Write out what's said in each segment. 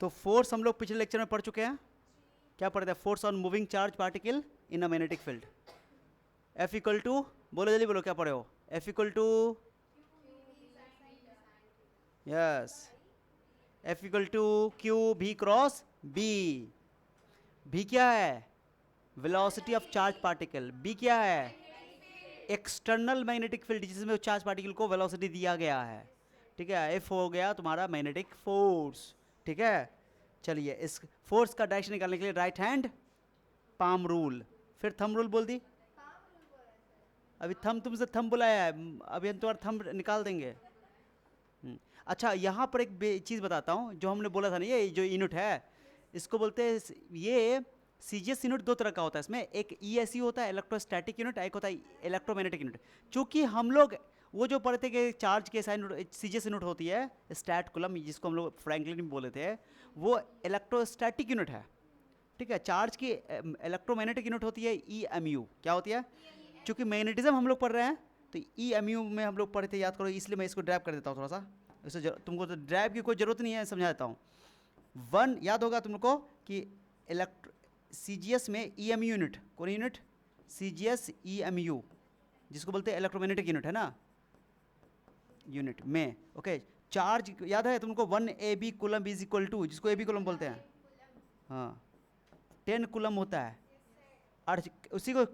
तो फोर्स हम लोग पिछले लेक्चर में पढ़ चुके हैं। क्या पढ़ते हैं? Force on moving charge particle in a magnetic field. F equal to, बोलो जल्दी बोलो क्या पढ़े हो? F equal to, yes, F equal to Q V cross B. V क्या है? Velocity of charge particle. B क्या है? एक्सटर्नल मैग्नेटिक फील्ड जिसमें चार्ज पार्टिकल को वेलोसिटी दिया गया है। ठीक है, एफ हो गया तुम्हारा मैग्नेटिक फोर्स। ठीक है, चलिए इस फोर्स का डायरेक्शन निकालने के लिए राइट हैंड पाम रूल, फिर थंब रूल बोल दी। अभी थंब तुमसे थंब बुलाया है, अभी हम तुम्हारा थंब निकाल देंगे। अच्छा, यहाँ पर एक चीज़ बताता हूँ, जो हमने बोला था ना, ये जो यूनिट है इसको बोलते हैं, ये सीजीएस यूनिट दो तरह का होता है। इसमें एक ईएसई होता है, इलेक्ट्रोस्टैटिक यूनिट, एक होता है इलेक्ट्रोमैग्नेटिक यूनिट। चूंकि हम लोग वो जो पढ़े थे कि चार्ज के साइन सीजीएस यूनिट होती है स्टैट कूलम, जिसको हम लोग फ्रैंकलिन बोले थे, वो इलेक्ट्रोस्टैटिक यूनिट है। ठीक है, चार्ज की इलेक्ट्रोमैग्नेटिक यूनिट होती है ईएमयू। क्या होती है? चूंकि मैग्नेटिज्म हम लोग पढ़ रहे हैं तो ईएमयू में हम लोग पढ़े थे, याद करो, इसलिए मैं इसको ड्राइव कर देता हूँ थोड़ा सा। इससे तुमको तो ड्राइव की कोई ज़रूरत नहीं है, समझा देता हूँ। वन याद होगा तुमको कि सीजीएस में ईएमयू यूनिट, कौन यूनिट? सीजीएस ईएमयू, जिसको बोलते हैं इलेक्ट्रोमैग्नेटिक यूनिट, है ना, यूनिट में। ओके, चार्ज याद है तुमको? 1 AB coulomb is equal to, जिसको AB कूलम बोलते हैं, हाँ, 10 कूलम होता है। और उसी को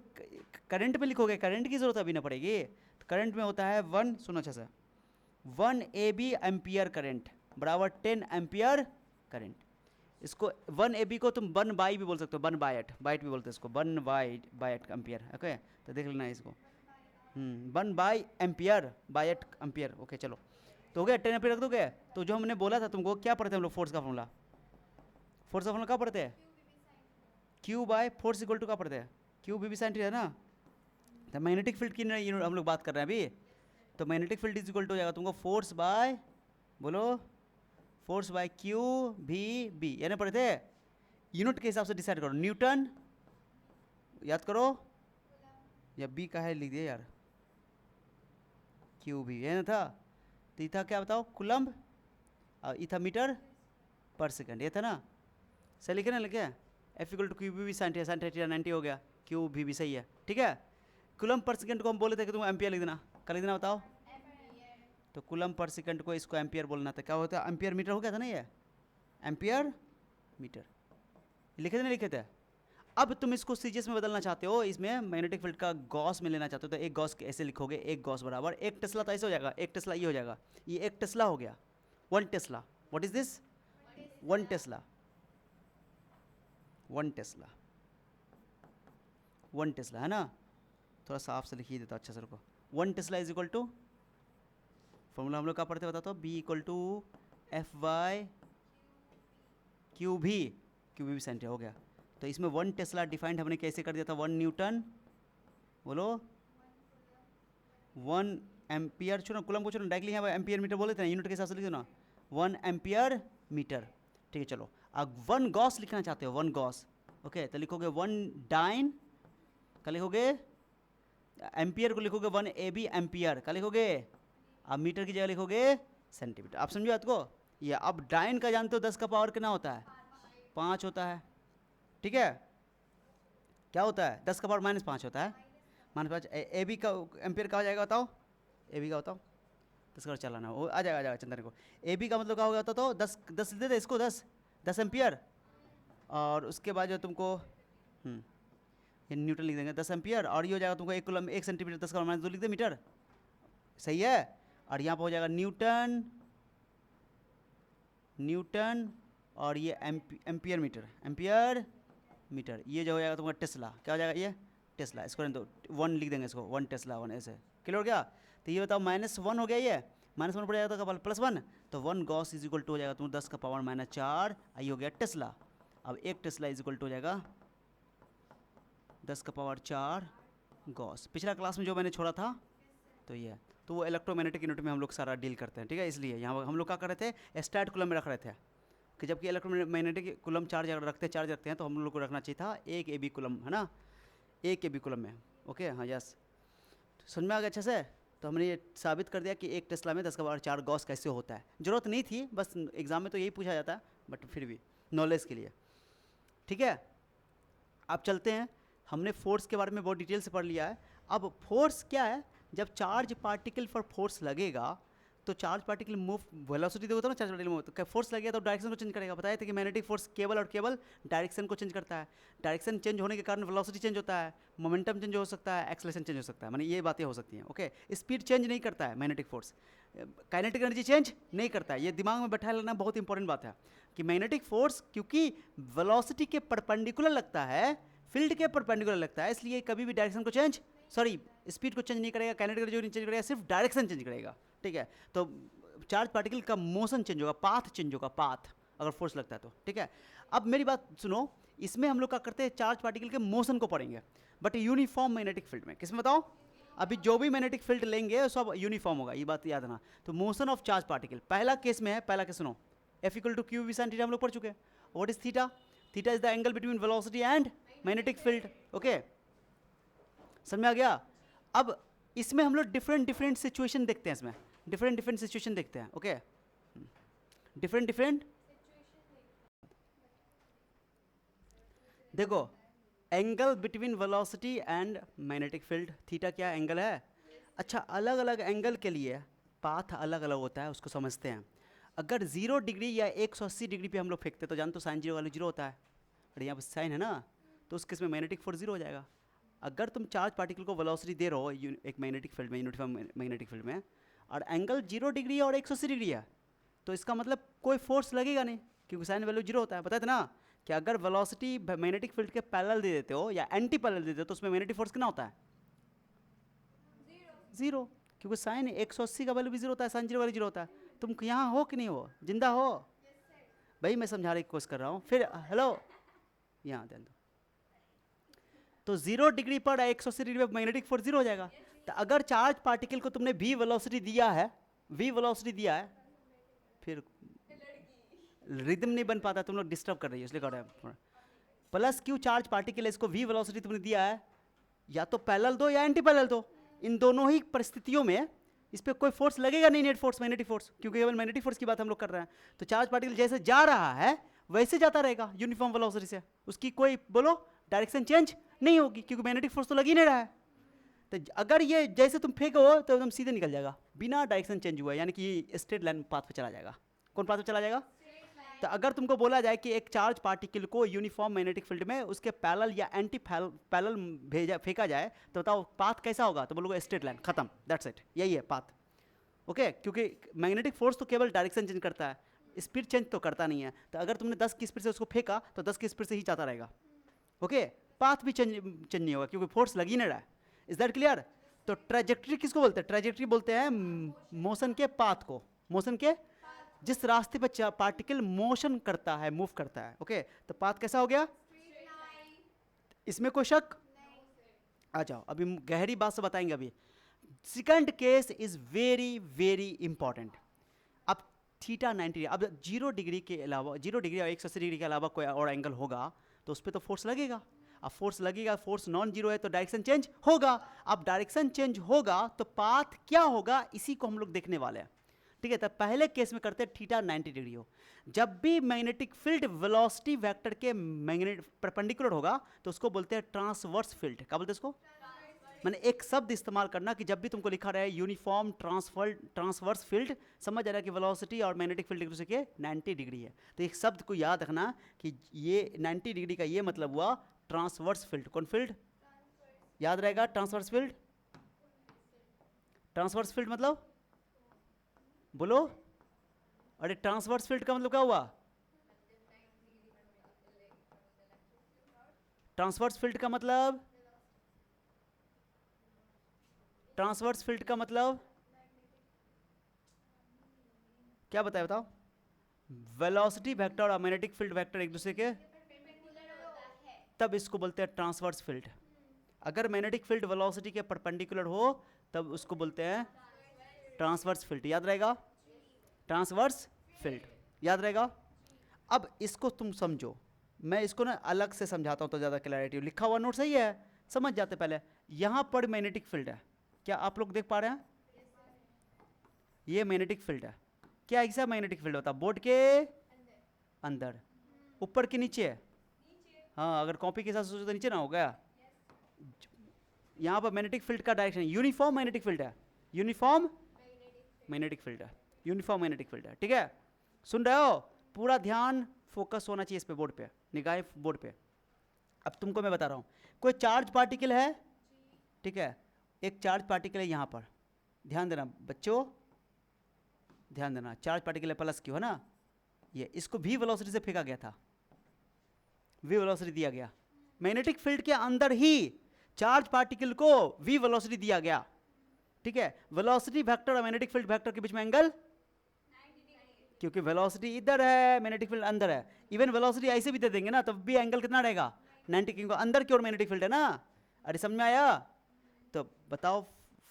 करंट में लिखोगे, करंट की जरूरत अभी ना पड़ेगी। तो करंट में होता है 1, सुनो अच्छा से, 1 AB एम्पियर करंट बराबर 10 एम्पियर करंट। इसको 1 AB को तुम 1 बाई भी बोल सकते हो, 1 बायट, बाइट भी बोलते हैं इसको, 1 बायट एम्पियर। ओके, तो देख लेना इसको, 1 बाई एम्पियर, बायट एम्पियर। ओके चलो, तो हो गया, 10 एम्पियर रख दोगे। तो जो हमने बोला था तुमको, क्या पढ़ते हैं हम लोग? फोर्स का फॉर्मूला, फोर्स का फॉर्मूला क्या पढ़ते हैं? Q by force equal to क्या पढ़ते हैं? क्यू बी साइन है ना। तो मैग्नेटिक फील्ड की हम लोग बात कर रहे हैं अभी। तो magnetic field is equal to हो जाएगा तुमको फोर्स बाय, बोलो, force by Q V B. यानी पढ़े थे, यूनिट के हिसाब से डिसाइड करो, न्यूटन याद करो, या बी का है लिख दिया यार, क्यू भी है ना था। तो ये था क्या बताओ? कूलम्ब, और ये था मीटर पर सेकंड, ये था ना, सही लिखे ना? लिखे F equal to Q B sine 90 हो गया, क्यू भी सही है। ठीक है, कूलम्ब पर सेकंड को हम बोले थे कि तुम एम्पियर लिख देना, कर लिख देना, बताओ। तो कूलम्ब पर सेकंड को इसको एम्पियर बोलना था, क्या होता है? एम्पियर मीटर हो गया था ना, ये एम्पियर मीटर लिखे थे ना, लिखे थे। अब तुम इसको सीजीएस में बदलना चाहते हो, इसमें मैग्नेटिक फील्ड का गॉस में लेना चाहते हो, तो एक गॉस ऐसे लिखोगे, एक गॉस बराबर एक टेस्ला, तो ऐसे हो जाएगा, एक टेस्ला ये हो जाएगा, ये एक टेस्ला हो गया, 1 Tesla. What is this? 1 Tesla, 1 Tesla, 1 Tesla, है ना। थोड़ा साफ से लिखिए देता अच्छा सर को। 1 tesla is equal to, formula हम लोग क्या पढ़ते हैं बताता हूँ, B equal to F by Q V centre हो गया। तो इसमें 1 टेस्ला डिफाइंड हमने कैसे कर दिया था? 1 न्यूटन, बोलो, 1 एम्पियर, छोड़ो कूलम को, छोड़ो डायरेक्टली यहाँ एम्पियर मीटर बोले थे ना, यूनिट के हिसाब से लिख दो ना, 1 एम्पियर मीटर। ठीक है, चलो अब 1 गॉस लिखना चाहते हो, 1 गॉस। ओके, तो लिखोगे 1 डाइन, क्या लिखोगे? एम्पियर को लिखोगे 1 AB एम्पियर, क्या लिखोगे? अब मीटर की जगह लिखोगे सेंटीमीटर। आप समझो आपको ये? अब डाइन का जानते हो 10 का पावर कितना होता है? 5 होता है। ठीक है, क्या होता है? 10 का पावर -5 होता है, -5। AB का एम्पियर का हो जाएगा बताओ? AB का बताओ, 10 का चलाना वो आ जाएगा चंदन को। AB का मतलब क्या हो गया? तो 10 दे दे इसको, 10 एम्पियर। और उसके बाद जो तुमको ये न्यूटन लिख देंगे, 10 एम्पियर, और ये हो जाएगा तुमको 1 कूलम 1 सेंटीमीटर, 10 का पावर -2 लिख दे मीटर, सही है। और यहाँ पर हो जाएगा न्यूटन, और ये एम्पियर मीटर, ये जो हो जाएगा तुम्हारा टेस्ला, क्या हो जाएगा? ये टेस्ला, इसको तो 1 लिख देंगे इसको, 1 टेस्ला, 1 ऐसे, क्लियर हो गया। तो ये बताओ -1 हो गया, ये -1 पड़ जाएगा तो +1, तो 1 गॉस इज इक्वल टू हो जाएगा तुम 10 का पावर -4, आई हो गया टेस्ला। अब 1 टेस्ला इज इक्वल टू हो जाएगा 10 का पावर 4 गॉस। पिछला क्लास में जो मैंने छोड़ा था, तो ये तो वो इलेक्ट्रोमैग्नेटिक यूनिट में हम लोग सारा डील करते हैं। ठीक है, इसलिए यहाँ हम लोग क्या कर रहे थे? स्टैट कूलम में रख रहे थे, कि जबकि इलेक्ट्रोमैग्नेटिक कूलम चार्ज चार्ज रखते हैं, तो हम लोग को रखना चाहिए था 1 AB कूलम, है ना, 1 AB कूलम में। ओके, हाँ, यस, समझ में आ गया अच्छे से। तो हमने ये साबित कर दिया कि 1 टेस्ला में 10 का पावर 4 गॉस कैसे होता है। जरूरत नहीं थी, बस एग्जाम में तो यही पूछा जाता है, बट फिर भी नॉलेज के लिए, ठीक है। अब चलते हैं, हमने फोर्स के बारे में बहुत डिटेल से पढ़ लिया है। अब फोर्स क्या है, जब चार्ज पार्टिकल पर फोर्स लगेगा तो चार्ज पार्टिकल मूव, वेलोसिटी तो होता है ना चार्ज पार्टिकल मूव, तो फोर्स लगेगा तो डायरेक्शन को चेंज करेगा। बताया था कि मैग्नेटिक फोर्स केवल और केवल डायरेक्शन को चेंज करता है। डायरेक्शन चेंज होने के कारण वेलोसिटी चेंज होता है, मोमेंटम चेंज हो सकता है, एक्सेलरेशन चेंज हो सकता है, माने ये बातें हो सकती हैं। ओके, स्पीड चेंज नहीं करता है magnetic force, kinetic energy change नहीं करता है। ये दिमाग में बैठा लेना बहुत इंपॉर्टेंट बात है कि मैग्नेटिक फोर्स क्योंकि वेलोसिटी के परपेंडिकुलर लगता है, फील्ड के परपेंडिकुलर लगता है, इसलिए कभी भी डायरेक्शन को चेंज, सॉरी स्पीड को चेंज नहीं करेगा, काइनेटिक एनर्जी नहीं चेंज करेगा, सिर्फ डायरेक्शन चेंज करेगा, ठीक है। तो चार्ज पार्टिकल का मोशन चेंज होगा, पाथ चेंज होगा, पाथ अगर फोर्स लगता है तो, ठीक है। अब मेरी बात सुनो, इसमें हम लोग क्या करते हैं, चार्ज पार्टिकल के मोशन को पढ़ेंगे, बट यूनिफॉर्म मैग्नेटिक फील्ड में। किसमें बताओ, अभी जो भी मैग्नेटिक फील्ड लेंगे सब यूनिफॉर्म होगा, ये बात याद रखना। तो मोशन ऑफ चार्ज पार्टिकल पहला केस में है, पहला केस सुनो, F equal to Q V sine theta हम लोग पढ़ चुके हैं। What is theta, theta is the angle between velocity and magnetic field. Okay, समझ में आ गया। अब इसमें हम लोग डिफरेंट सिचुएशन देखते हैं, इसमें डिफरेंट सिचुएशन देखते हैं। ओके, डिफरेंट देखो, angle between velocity and magnetic field, theta क्या एंगल है। अच्छा, अलग अलग एंगल के लिए पाथ अलग अलग होता है, उसको समझते हैं। अगर 0 डिग्री या 180 डिग्री पे हम लोग फेंकते तो जान तो साइन 0 वाले 0 होता है, और यहाँ पर साइन है ना, तो उस केस में मैग्नेटिक फोर्स 0 हो जाएगा। अगर तुम चार्ज पार्टिकल को वेलोसिटी दे रहे हो एक मैग्नेटिक फील्ड में, यूनिफॉर्म मैग्नेटिक फील्ड में, और एंगल 0 डिग्री और 180 डिग्री है, तो इसका मतलब कोई फोर्स लगेगा नहीं, क्योंकि साइन वैल्यू 0 होता है। बताया था ना कि अगर वेलोसिटी मैग्नेटिक फील्ड के पैरेलल दे देते हो या एंटी पैरेलल दे देते हो तो उसमें मैग्नेटिक फोर्स कितना होता है, 0, क्योंकि साइन 180 का वैल्यू भी 0 होता है, साइन 0 वाली 0 होता है। तुम यहाँ हो कि नहीं हो, जिंदा हो भाई, मैं समझाने की कोशिश कर रहा हूँ। फिर हेलो, यहाँ ध्यान दो, तो 0 डिग्री पर 180 डिग्री पर मैग्नेटिक फोर्स 0 हो जाएगा। तो अगर चार्ज पार्टिकल को तुमने v वेलोसिटी दिया है, फिर रिदम नहीं बन पाता, तुम लोग डिस्टर्ब कर रही है इसलिए कर रहे हैं। प्लस क्यू चार्ज पार्टिकल है, इसको v वेलोसिटी तुमने दिया है, या तो पैरेलल दो या एंटी पैरेलल दो, इन दोनों ही परिस्थितियों में इस पर कोई फोर्स लगेगा नहीं, नेट फोर्स, मैग्नेटिक फोर्स, क्योंकि केवल मैग्नेटिक फोर्स की बात हम लोग कर रहे हैं। तो चार्ज पार्टिकल जैसे जा रहा है वैसे जाता रहेगा यूनिफॉर्म वेलोसिटी से, उसकी कोई बोलो डायरेक्शन चेंज नहीं होगी, क्योंकि मैग्नेटिक फोर्स तो लग ही नहीं रहा है। तो अगर ये जैसे तुम फेंको तो एकदम सीधे निकल जाएगा बिना डायरेक्शन चेंज हुआ, यानी कि स्ट्रेट लाइन पाथ पे चला जाएगा। कौन पाथ पे चला जाएगा, तो अगर तुमको बोला जाए कि एक चार्ज पार्टिकल को यूनिफॉर्म मैग्नेटिक फील्ड में उसके पैरेलल या एंटी पैरेलल फेंका जाए तो बताओ पाथ कैसा होगा, तो बोलोगे स्ट्रेट लाइन, खत्म, दैट्स इट, यही है पाथ। ओके, क्योंकि मैग्नेटिक फोर्स तो केवल डायरेक्शन चेंज करता है, स्पीड चेंज तो करता नहीं है। तो अगर तुमने 10 की स्पीड से उसको फेंका तो 10 की स्पीड से ही जाता रहेगा। ओके, पाथ भी चेंज नहीं होगा क्योंकि फोर्स लग ही नहीं रहा है। Is that clear. तो ट्रैजेक्टरी किसको बोलते हैं, ट्रैजेक्टरी बोलते हैं मोशन के पाथ को, मोशन के जिस रास्ते पर पार्टिकल मोशन करता है, मूव करता है। ओके, तो पाथ कैसा हो गया, इसमें कोई शक। आ जाओ, अभी गहरी बात से बताएंगे। अभी second case is very very important. अब थीटा 90, अब 0 डिग्री के अलावा, 0 डिग्री और 180 डिग्री के अलावा कोई और एंगल होगा तो उस पर तो फोर्स लगेगा। अब फोर्स लगेगा, फोर्स नॉन जीरो है तो डायरेक्शन चेंज होगा। अब डायरेक्शन चेंज होगा तो पाथ क्या होगा, इसी को हम लोग देखने वाले हैं। ठीक है, तो पहले केस में करते हैं थीटा 90 डिग्री हो। जब भी मैग्नेटिक फील्ड वेलोसिटी वेक्टर के मैग्नेट परपेंडिकुलर होगा तो उसको बोलते हैं ट्रांसवर्स फील्ड। क्या बोलते हैं इसको, मैंने एक शब्द इस्तेमाल करना कि जब भी तुमको लिखा रहे यूनिफॉर्म ट्रांसवर्स फील्ड, समझ आ रहा है कि वेलोसिटी और मैग्नेटिक फील्ड एक दूसरे के 90 डिग्री है। तो एक शब्द को याद रखना कि ये 90 डिग्री का ये मतलब हुआ ट्रांसवर्स फील्ड। कौन फील्ड याद रहेगा, ट्रांसवर्स फील्ड। ट्रांसवर्स फील्ड मतलब बोलो, अरे ट्रांसवर्स फील्ड का मतलब क्या हुआ, ट्रांसवर्स फील्ड का मतलब, ट्रांसवर्स फील्ड का मतलब क्या बताया, बताओ। वेलोसिटी वेक्टर और मैग्नेटिक फील्ड वेक्टर एक दूसरे के, तब इसको बोलते हैं ट्रांसवर्स फील्ड। अगर मैग्नेटिक फील्ड वेलोसिटी के परपेंडिकुलर हो तब उसको बोलते हैं ट्रांसवर्स फील्ड। याद रहेगा, ट्रांसवर्स फील्ड याद रहेगा। अब इसको तुम समझो, मैं इसको ना अलग से समझाता हूं तो ज़्यादा क्लैरिटी। लिखा हुआ नोट सही है, समझ जाते पहले। यहां पर मैग्नेटिक फील्ड है, क्या आप लोग देख पा रहे हैं, ये मैग्नेटिक फील्ड है। क्या ऐसा मैग्नेटिक फील्ड होता है बोर्ड के अंदर, ऊपर के नीचे? हाँ, अगर कॉपी के साथ सोचो तो नीचे ना हो गया। यहाँ पर मैग्नेटिक फील्ड का डायरेक्शन यूनिफॉर्म मैग्नेटिक फील्ड है, यूनिफॉर्म मैग्नेटिक फील्ड है, यूनिफॉर्म मैग्नेटिक फील्ड है, ठीक है। सुन रहे हो? पूरा ध्यान फोकस होना चाहिए इस पे, बोर्ड पे, निगाहें बोर्ड पे। अब तुमको मैं बता रहा हूँ, कोई चार्ज पार्टिकल है, ठीक है, एक चार्ज पार्टिकल है यहाँ पर, ध्यान देना बच्चों, ध्यान देना, चार्ज पार्टिकल है प्लस क्यू, है ना, ये इसको भी वेलोसिटी से फेंका गया था, वी वेलोसिटी दिया गया, मैग्नेटिक फील्ड के अंदर ही चार्ज पार्टिकल को वी वेलोसिटी दिया गया, ठीक है। वेलोसिटी वेक्टर और मैग्नेटिक फील्ड वेक्टर के बीच में एंगल, क्योंकि वेलोसिटी इधर है, मैग्नेटिक फील्ड अंदर है, इवन वेलोसिटी ऐसे भी दे देंगे ना तब भी एंगल कितना रहेगा 90, क्योंकि अंदर की ओर मैग्नेटिक फील्ड है ना। अरे समझ में आया? तो बताओ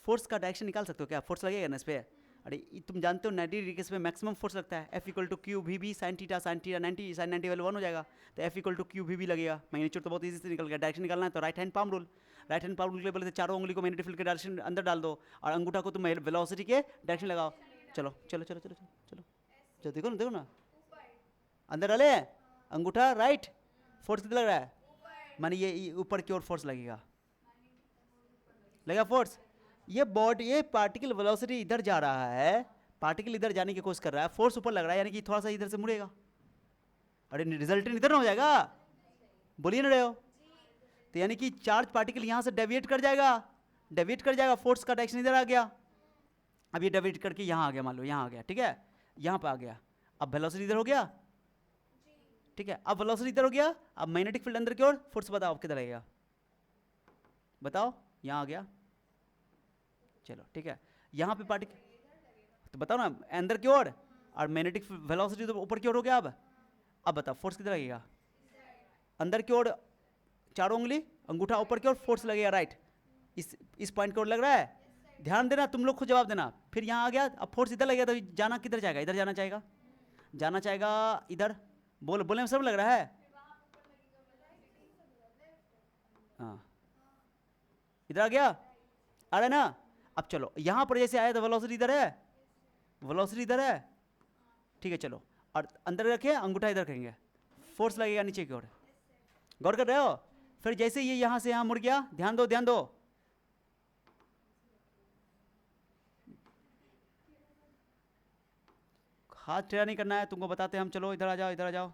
फोर्स का डायरेक्शन निकाल सकते हो क्या? फोर्स लगेगा ना इस पर? अरे तुम जानते हो 90 डिग्री के इस पे मैक्सिमम फोर्स लगता है, F = Q V sine theta 90 sine 90 value 1 हो जाएगा, तो F = Q V लगेगा। मैग्नीट्यूड तो बहुत इजी से निकल गया। डायरेक्शन निकालना है तो right hand palm rule, right hand palm rule के बोले चारों उंगली को मैग्नेटिक फील्ड के डायरेक्शन अंदर डाल दो और अंगूठा को तुम वेलोसिटी के डायरेक्शन लगाओ। चलो चलो चलो चलो चलो चलो, देखो ना अंदर डाले अंगूठा, राइट, फोर्स कितना लग रहा है? माने ये ऊपर की ओर फोर्स लगेगा फोर्स। ये बॉडी, ये पार्टिकल वेलोसिटी इधर जा रहा है, पार्टिकल इधर जाने की कोशिश कर रहा है, फोर्स ऊपर लग रहा है, यानी कि थोड़ा सा इधर से मुड़ेगा। अरे रिजल्टेंट इधर ना हो जाएगा? बोलिए ना रहे हो? तो यानी कि चार्ज पार्टिकल यहां से डेविएट कर जाएगा, डेविएट कर जाएगा, फोर्स का डायरेक्शन इधर आ गया। अब ये डेविएट करके यहां आ गया, मान लो यहां आ गया, ठीक है, यहां पे आ गया। अब वेलोसिटी इधर हो गया, ठीक है, अब वेलोसिटी इधर हो गया। अब मैग्नेटिक फील्ड अंदर की ओर, फोर्स बताओ किधर आएगा? बताओ, यहां आ गया, चलो ठीक है, यहां पे पार्टिकल, तो बताओ ना अंदर की ओर, और मैग्नेटिक वेलोसिटी तो ऊपर की ओर हो गया। अब बताओ फोर्स किधर लगेगा? अंदर की ओर, चारों उंगली, अंगूठा ऊपर की ओर, फोर्स लगेगा, राइट, इस पॉइंट की ओर लग रहा है। ध्यान देना, तुम लोग खुद जवाब देना। फिर यहां आ गया, अब फोर्स इधर लगेगा तो जाना किधर जाएगा? इधर जाना चाहेगा, जाना चाहेगा इधर, बोलने में सब लग रहा है। हाँ, इधर आ गया, आ रहा है ना? अब चलो यहां पर जैसे आया तो वेलोसिटी इधर है, वेलोसिटी इधर है, ठीक है, चलो, और अंदर रखे, अंगूठा इधर करेंगे, फोर्स लगेगा नीचे की ओर। गौर कर रहे हो? फिर जैसे ये यहां से यहां मुड़ गया, ध्यान दो ध्यान दो, हाथ टेढ़ा नहीं करना है, तुमको बताते हैं हम। चलो इधर आ जाओ, इधर आ जाओ,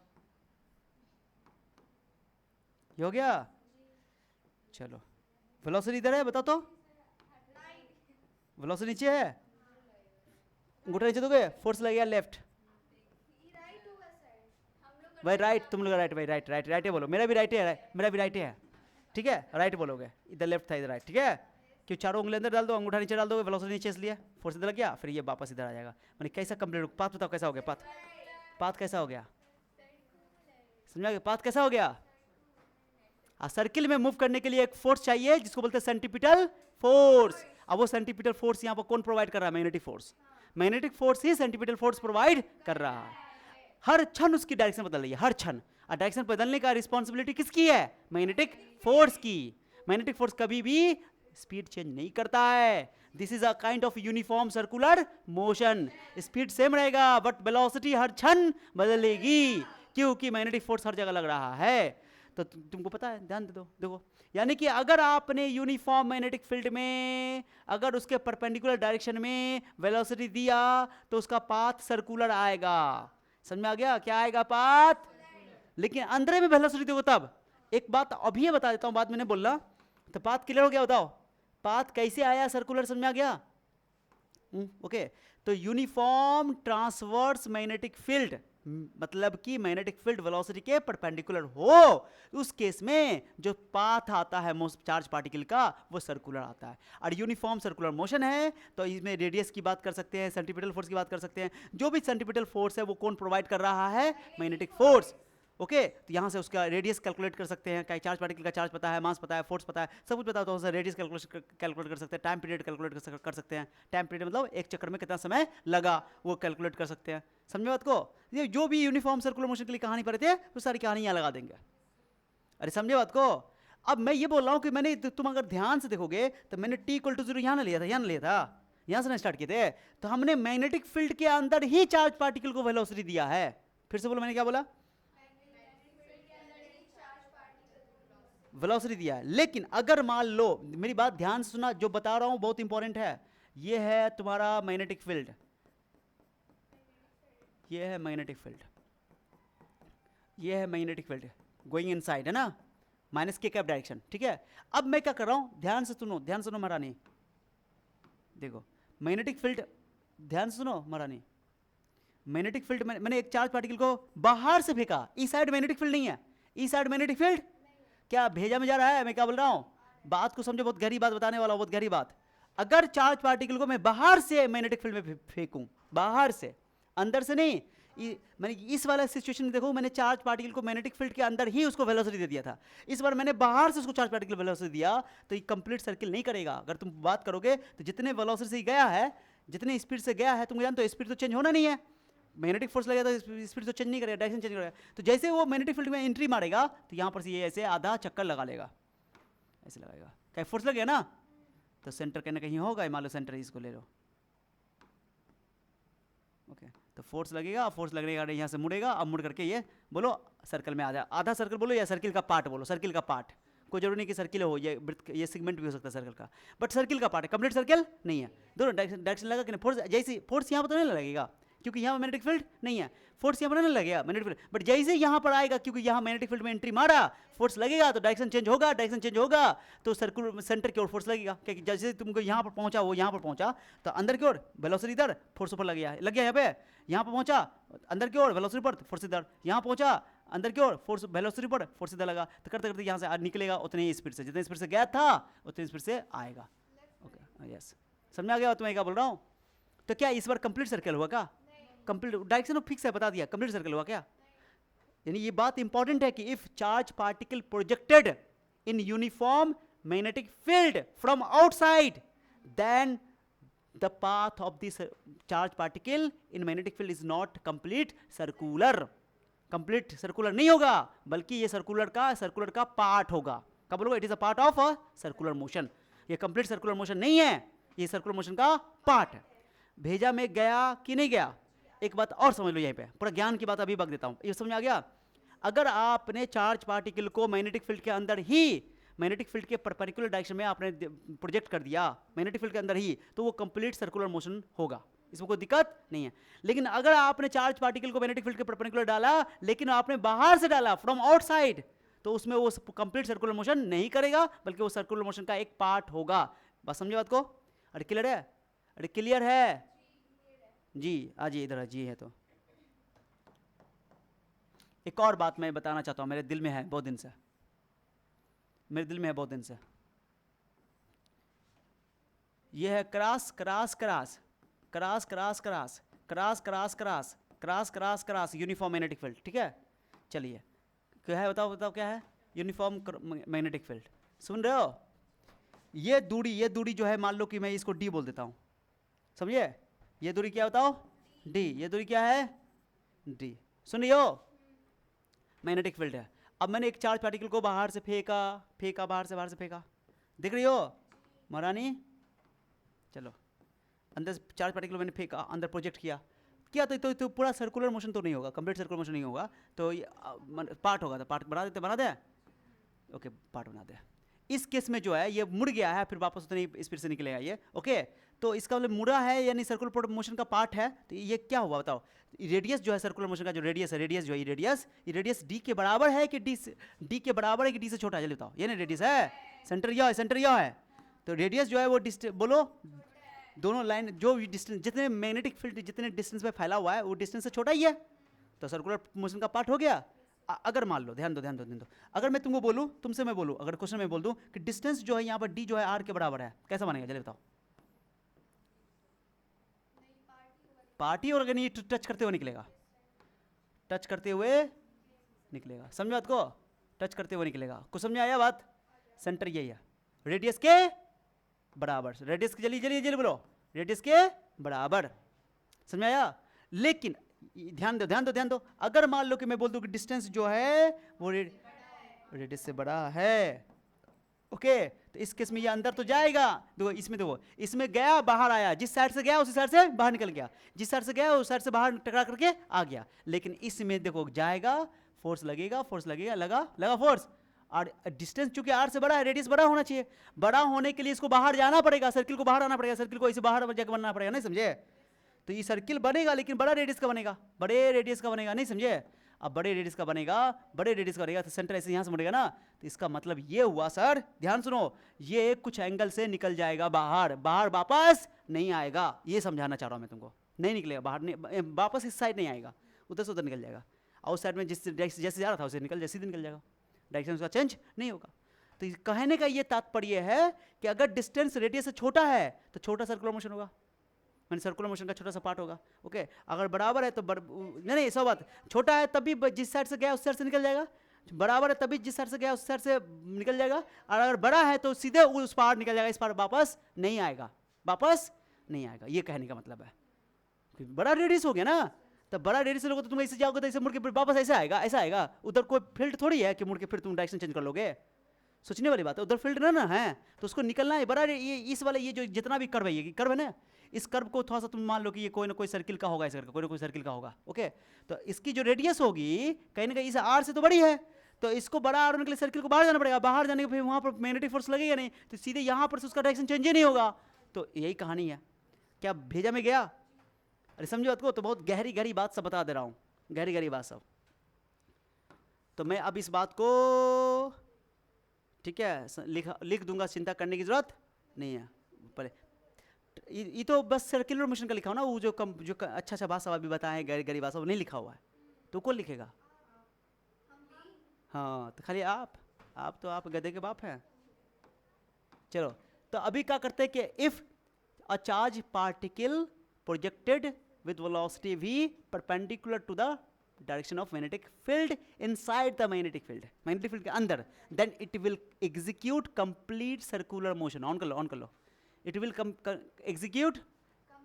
ये हो गया। चलो वेलोसिटी इधर है, बताओ तो, वेलोसिटी नीचे है, अंगूठा नीचे दोगे, फोर्स लगेगा लेफ्ट, भाई राइट, तुम लोग राइट, भाई राइट राइट राइट बोलो, मेरा भी राइट है, मेरा भी राइट है, ठीक है, राइट बोलोगे, इधर लेफ्ट था इधर राइट, ठीक है। क्यों चारों उंगली अंदर डाल दो, अंगूठा नीचे डाल दोगे, वेलोसिटी नीचे इसलिए फोर्स इधर लग गया, फिर ये वापस इधर आ जाएगा। मैंने कैसा कंप्लीट, पाथ बताओ कैसा हो गया? पाथ कैसा हो गया? समझा गया? पाथ कैसा हो गया? सर्किल में मूव करने के लिए एक फोर्स चाहिए जिसको बोलते हैं सेंटीपिटल फोर्स। अब वो सेंटीपिटल फोर्स यहाँ पर कौन प्रोवाइड कर रहा है? Magnetic force. मैग्नेटिक फोर्स ही सेंटीपिटल फोर्स प्रोवाइड कर रहा है। हर क्षण उसकी डायरेक्शन बदल रही है, हर क्षण, और डायरेक्शन बदलने का रिस्पॉन्सिबिलिटी किसकी है? मैग्नेटिक फोर्स की। मैग्नेटिक फोर्स कभी भी स्पीड चेंज नहीं करता है। This is a kind of uniform circular motion. Speed same रहेगा बट वेलोसिटी हर क्षण बदलेगी, क्योंकि मैग्नेटिक फोर्स हर जगह लग रहा है। तो तुमको पता है, ध्यान दे दो, देखो, यानी कि अगर आपने यूनिफॉर्म मैग्नेटिक फील्ड में अगर उसके परपेंडिकुलर डायरेक्शन में वेलोसिटी दिया तो उसका पाथ सर्कुलर आएगा। समझ में आ गया? क्या आएगा? पाथ। लेकिन अंदर में वेलोसिटी देखो तब। एक बात अभी बता देता हूं, बात मैंने बोला तो पाथ क्लियर हो गया? बताओ पाथ कैसे आया सर्कुलर, समझ में आ गया? ओके, तो यूनिफॉर्म ट्रांसवर्स मैग्नेटिक फील्ड मतलब कि मैग्नेटिक फील्ड वेलोसिटी के परपेंडिकुलर हो, उस केस में जो पाथ आता है चार्ज पार्टिकल का वो सर्कुलर आता है। और यूनिफॉर्म सर्कुलर मोशन है तो इसमें रेडियस की बात कर सकते हैं, सेंटीपिटल फोर्स की बात कर सकते हैं। जो भी सेंटीपिटल फोर्स है वो कौन प्रोवाइड कर रहा है? Magnetic force. ओके, तो यहाँ से उसका रेडियस कैलकुलेट कर सकते हैं। चार्ज पार्टिकल का चार्ज पता है, मास पता है, फोर्स पता है, सब कुछ पता है, तो उससे रेडियस कैलकुलेट कर सकते हैं। टाइम पीरियड कैलकुलेट कर सकते हैं। टाइम पीरियड मतलब एक चक्कर में कितना समय लगा वो कैलकुलेट कर सकते हैं। समझे बात को? ये जो भी यूनिफॉर्म सर्कुलर मोशन के लिए कहानी पढ़े थे वो सारी कहानी यहाँ लगा देंगे। अरे समझे बात को? अब मैं ये बोल रहा हूँ कि मैंने, तुम अगर ध्यान से देखोगे तो मैंने t = 0 यहाँ ना लिया था, यहाँ ना लिया था, यहाँ से ना स्टार्ट किए थे। तो हमने मैग्नेटिक फील्ड के अंदर ही चार्ज पार्टिकल को वेलोसिटी दिया है। फिर से बोलो, मैंने क्या बोला? वेलोसिटी दिया है। लेकिन अगर मान लो, मेरी बात ध्यान से सुना, जो बता रहा हूं बहुत इंपॉर्टेंट है, ये है तुम्हारा मैग्नेटिक फील्ड, ये है मैग्नेटिक फील्ड, ये है मैग्नेटिक फील्ड गोइंग इनसाइड, है ना, माइनस के कैप डायरेक्शन, ठीक है। अब मैं क्या कर रहा हूं, ध्यान से सुनो, ध्यान से सुनो महारानी, देखो मैग्नेटिक फील्ड, ध्यान से सुनो महारानी, मैग्नेटिक फील्ड मैंने एक चार्ज पार्टिकल को बाहर से फेंका, इस साइड मैग्नेटिक फील्ड नहीं है, इस साइड मैग्नेटिक फील्ड क्या भेजा में जा रहा है, मैं क्या बोल रहा हूं, बात को समझो, बहुत गहरी बात बताने वाला, बहुत गहरी बात। अगर चार्ज पार्टिकल को मैं बाहर से मैग्नेटिक फील्ड में फेंकूं, बाहर से, अंदर से नहीं, मैंने इस वाला सिचुएशन में देखो, मैंने चार्ज पार्टिकल को मैग्नेटिक फील्ड के अंदर ही उसको वेलोसिटी दे दिया था, इस बार मैंने बाहर से उसको चार्ज पार्टिकल वेलोसिटी दिया, तो ये कंप्लीट सर्किल नहीं करेगा। अगर तुम बात करोगे तो जितने वेलोसिटी से गया है, जितने स्पीड से गया है, तुम जानते हो स्पीड तो चेंज होना नहीं है, मैग्नेटिक फोर्स लगेगा तो स्पीड तो चेंज नहीं करेगा, डायरेक्शन चेंज करेगा। तो जैसे वो मैग्नेटिक फील्ड में एंट्री मारेगा तो यहाँ पर से ये ऐसे आधा चक्कर लगा लेगा, ऐसे लगाएगा, क्या फोर्स लगे ना, तो सेंटर कहीं ना कहीं होगा, मान लो सेंटर इसको ले लो, ओके, तो फोर्स लगेगा, फोर्स लगने के बाद यहाँ से मुड़ेगा, अब मुड़ करके ये बोलो सर्कल में आधा सर्कल बोलो, या सर्किल का पार्ट बोलो, सर्किल का पार्ट, कोई जरूरी नहीं कि सर्किल हो, ये सेगमेंट भी हो सकता है सर्कल का, बट सर्किल का पार्ट है, कंप्लीट सर्किल नहीं है, दोनों डायरेक्शन लगा कि नहीं, फोर्स जैसे फोर्स यहाँ पर तो नहीं लगेगा क्योंकि यहाँ मैग्नेटिक फील्ड नहीं है, फोर्स यहाँ पर नहीं लगेगा मैग्नेटिक फील्ड, बट जैसे यहाँ पर आएगा क्योंकि यहाँ मैग्नेटिक फील्ड में एंट्री मारा, फोर्स लगेगा तो डायरेक्शन चेंज होगा, डायरेक्शन चेंज होगा तो सर्कुलर सेंटर की ओर फोर्स लगेगा, क्योंकि जैसे तुमको यहाँ पर पहुंचा, वो यहाँ पर पहुंचा, तो अंदर की ओर वेलोसिटी इधर, फोर्स ऊपर लग गया यहाँ पे, यहाँ पर पहुंचा अंदर की ओर वेलोसिटी पर, फोर्स इधर, यहाँ पहुंचा अंदर की ओर, फोर्स वेलोसिटी पर, फोर्स इधर लगा, तो करते करते यहाँ से निकलेगा उतनी ही स्पीड से, जितनी स्पीड से गया था उतनी स्पीड से आएगा। ओके, यस, समझ आ गया तुम्हें क्या बोल रहा हूँ। तो क्या इस बार कंप्लीट सर्कल हुआ क्या, कंप्लीट डायरेक्शन फिक्स है, बता दिया, कंप्लीट सर्कल हुआ क्या। यानी ये बात इंपॉर्टेंट है कि if charge particle projected in uniform magnetic field from outside, then the path of this charge particle in magnetic field is not complete circular, complete circular नहीं होगा, बल्कि ये सर्कुलर का पार्ट होगा। कब बोलोगे, it is a part of a circular motion, ये complete circular motion नहीं है, ये सर्कुलर मोशन का पार्ट है। भेजा में गया कि नहीं गया, एक बात और समझ लो, यहीं पे पूरा ज्ञान की बात अभी बक देता हूं, ये समझ आ गया। अगर आपने चार्ज पार्टिकल को मैग्नेटिक फील्ड के अंदर ही, मैग्नेटिक फील्ड के परपेंडिकुलर डायरेक्शन में आपने प्रोजेक्ट कर दिया, मैग्नेटिक फील्ड के अंदर ही, तो वो कंप्लीट सर्कुलर मोशन होगा, इसमें कोई दिक्कत नहीं है। लेकिन अगर आपने चार्ज पार्टिकल को मैग्नेटिक फील्ड के परपेंडिकुलर डाला, लेकिन आपने बाहर से डाला फ्रॉम आउटसाइड, तो उसमें वो कंप्लीट सर्कुलर मोशन नहीं करेगा, बल्कि वो सर्कुलर मोशन का एक पार्ट होगा। बात समझे बात को, अरे क्लियर है, अरे क्लियर है जी, आज इधर है जी, है तो एक और बात मैं बताना चाहता हूं, मेरे दिल में है बहुत दिन से, मेरे दिल में है बहुत दिन से, ये है cross cross cross cross cross cross cross cross cross cross cross cross uniform magnetic field, ठीक है। चलिए क्या है, बताओ बताओ क्या है, यूनिफॉर्म मैग्नेटिक फील्ड, सुन रहे हो। ये दूरी जो है, मान लो कि मैं इसको डी बोल देता हूं, समझिए, ये दूरी क्या बताओ, डी, ये दूरी क्या है, डी, सुन रही हो, मैग्नेटिक फील्ड है। अब मैंने एक चार्ज पार्टिकल को बाहर से फेंका बाहर से फेंका, दिख रही हो महारानी, चलो अंदर चार्ज पार्टिकल मैंने फेंका, अंदर प्रोजेक्ट किया तो पूरा सर्कुलर मोशन तो नहीं होगा, कंप्लीट सर्कुलर मोशन नहीं होगा, तो पार्ट होगा, तो पार्ट बना दे, ओके, पार्ट बना दे। इस केस में जो है ये मुड़ गया है, फिर वापस उतनी स्पीड से निकलेगा ये, ओके। तो इसका मतलब मुड़ा है, यानी सर्कुलर मोशन का पार्ट है, तो ये क्या हुआ बताओ, रेडियस जो है सर्कुलर मोशन का जो रेडियस है, रेडियस जो है, ये रेडियस डी के बराबर है कि डी के बराबर है कि डी से छोटा है, चलिए बताओ, ये ना रेडियस है, सेंटर यह है, तो रेडियस जो है वो बोलो, दोनों लाइन जो डिस्टेंस, जितने मैग्नेटिक फील्ड जितने डिस्टेंस में फैला हुआ है वो डिस्टेंस से छोटा ही है, तो सर्कुलर मोशन का पार्ट हो गया। अगर मान लो, ध्यान दो, अगर मैं तुमको बोलूं, तुमसे मैं बोलूं, अगर क्वेश्चन में बोल दूं कि डिस्टेंस जो है यहाँ पर डी जो है आर के बराबर है, कैसा बनेगा, चलिए बताओ। पार्टी, और अगर ये टच करते हुए निकलेगा, टच करते हुए निकलेगा, समझ बात को, टच करते हुए निकलेगा, कुछ समझ आया बात। सेंटर यही है, रेडियस के बराबर, रेडियस के, चलिए बोलो, रेडियस के बराबर, समझ आया। लेकिन ध्यान दो, अगर मान लो कि मैं बोल दूं कि डिस्टेंस जो है वो रेडियस से बड़ा है, ओके, तो इस केस में ये अंदर तो जाएगा, देखो इसमें गया, बाहर आया, जिस साइड से गया उसी साइड से बाहर निकल गया, जिस साइड से गया उस साइड से बाहर टकरा करके आ गया। लेकिन इसमें देखो जाएगा, फोर्स लगेगा, लगा फोर्स, और डिस्टेंस चूंकि आर से बड़ा है, रेडियस बड़ा होना चाहिए। बड़ा होने के लिए इसको बाहर जाना पड़ेगा, सर्किल को बाहर आना पड़ेगा, सर्किल को ऐसे बाहर जाकर बनना पड़ेगा, नहीं समझे? तो ये सर्किल बनेगा लेकिन बड़ा रेडियस का बनेगा, बड़े रेडियस का बनेगा, नहीं समझे? अब बड़े रेडियस का बनेगा, बड़े रेडियस का बनेगा तो सेंटर ऐसे यहाँ से मुड़ेगा ना, तो इसका मतलब ये हुआ सर, ध्यान सुनो, ये कुछ एंगल से निकल जाएगा बाहर, बाहर वापस नहीं आएगा, ये समझाना चाह रहा हूँ मैं तुमको। नहीं निकलेगा बाहर, नहीं वापस इस साइड नहीं आएगा, उधर से उधर निकल जाएगा, आउट साइड में जिस जैसे जा रहा था उसे निकल जैसे निकल जाएगा, डायरेक्शन उसका चेंज नहीं होगा। तो कहने का ये तात्पर्य है कि अगर डिस्टेंस रेडियस से छोटा है तो छोटा सर्कुलर मोशन होगा, मैंने सर्कुलर मोशन का छोटा सा पार्ट होगा। ओके, अगर बराबर है तो नहीं सब बात, छोटा है तभी जिस साइड से गया उस साइड से निकल जाएगा, बराबर है तभी जिस साइड से गया उस साइड से निकल जाएगा, और अगर बड़ा है तो सीधे उस पार निकल जाएगा, इस पार वापस नहीं आएगा, वापस नहीं आएगा, ये कहने का मतलब है। बड़ा रेडियस हो गया ना, तब बड़ा रेडियस लोगे तो तुम ऐसे जाओगे तो ऐसे मुड़ के वापस ऐसा आएगा, ऐसा आएगा, उधर कोई फील्ड थोड़ी है कि मुड़ के फिर तुम डायरेक्शन चेंज कर लोगे, सोचने वाली बात है, उधर फील्ड ना है तो उसको निकलना है बड़ा। ये इस वाले ये जो जितना भी कर्व है, ये कर्व है ना, इस कर्व को थोड़ा सा तुम मान लो कि ये कोई ना कोई सर्किल का होगा, इस कोई ना कोई सर्किल का होगा। ओके, तो इसकी जो रेडियस होगी कहीं ना कहीं इस आर से तो बड़ी है, तो इसको बड़ा आर होने के लिए सर्किल को बाहर जाना पड़ेगा, बाहर जाने के फिर वहाँ पर मैग्नेटिक फोर्स लगेगा नहीं, तो सीधे यहाँ पर से उसका डायरेक्शन चेंज ही नहीं होगा। तो यही कहानी है। क्या भेजा में गया? अरे समझो बात को, तो बहुत गहरी गहरी बात सब बता दे रहा हूँ, गहरी गहरी बात सब। तो मैं अब इस बात को ठीक है लिख दूंगा, चिंता करने की जरूरत नहीं है। पहले ये तो बस सर्कुलर मोशन का लिखा हो ना, वो जो अच्छा अच्छा भाषा अभी बताए गहरी गहरी भाषा वो नहीं लिखा हुआ है, तो कौन लिखेगा? हाँ, तो खाली आप तो आप गधे के बाप हैं। चलो, तो अभी क्या करते हैं कि if a charge particle projected with velocity v perpendicular to the direction of magnetic field inside the magnetic field के अंदर, then it will execute complete circular motion। On कर लो, it will execute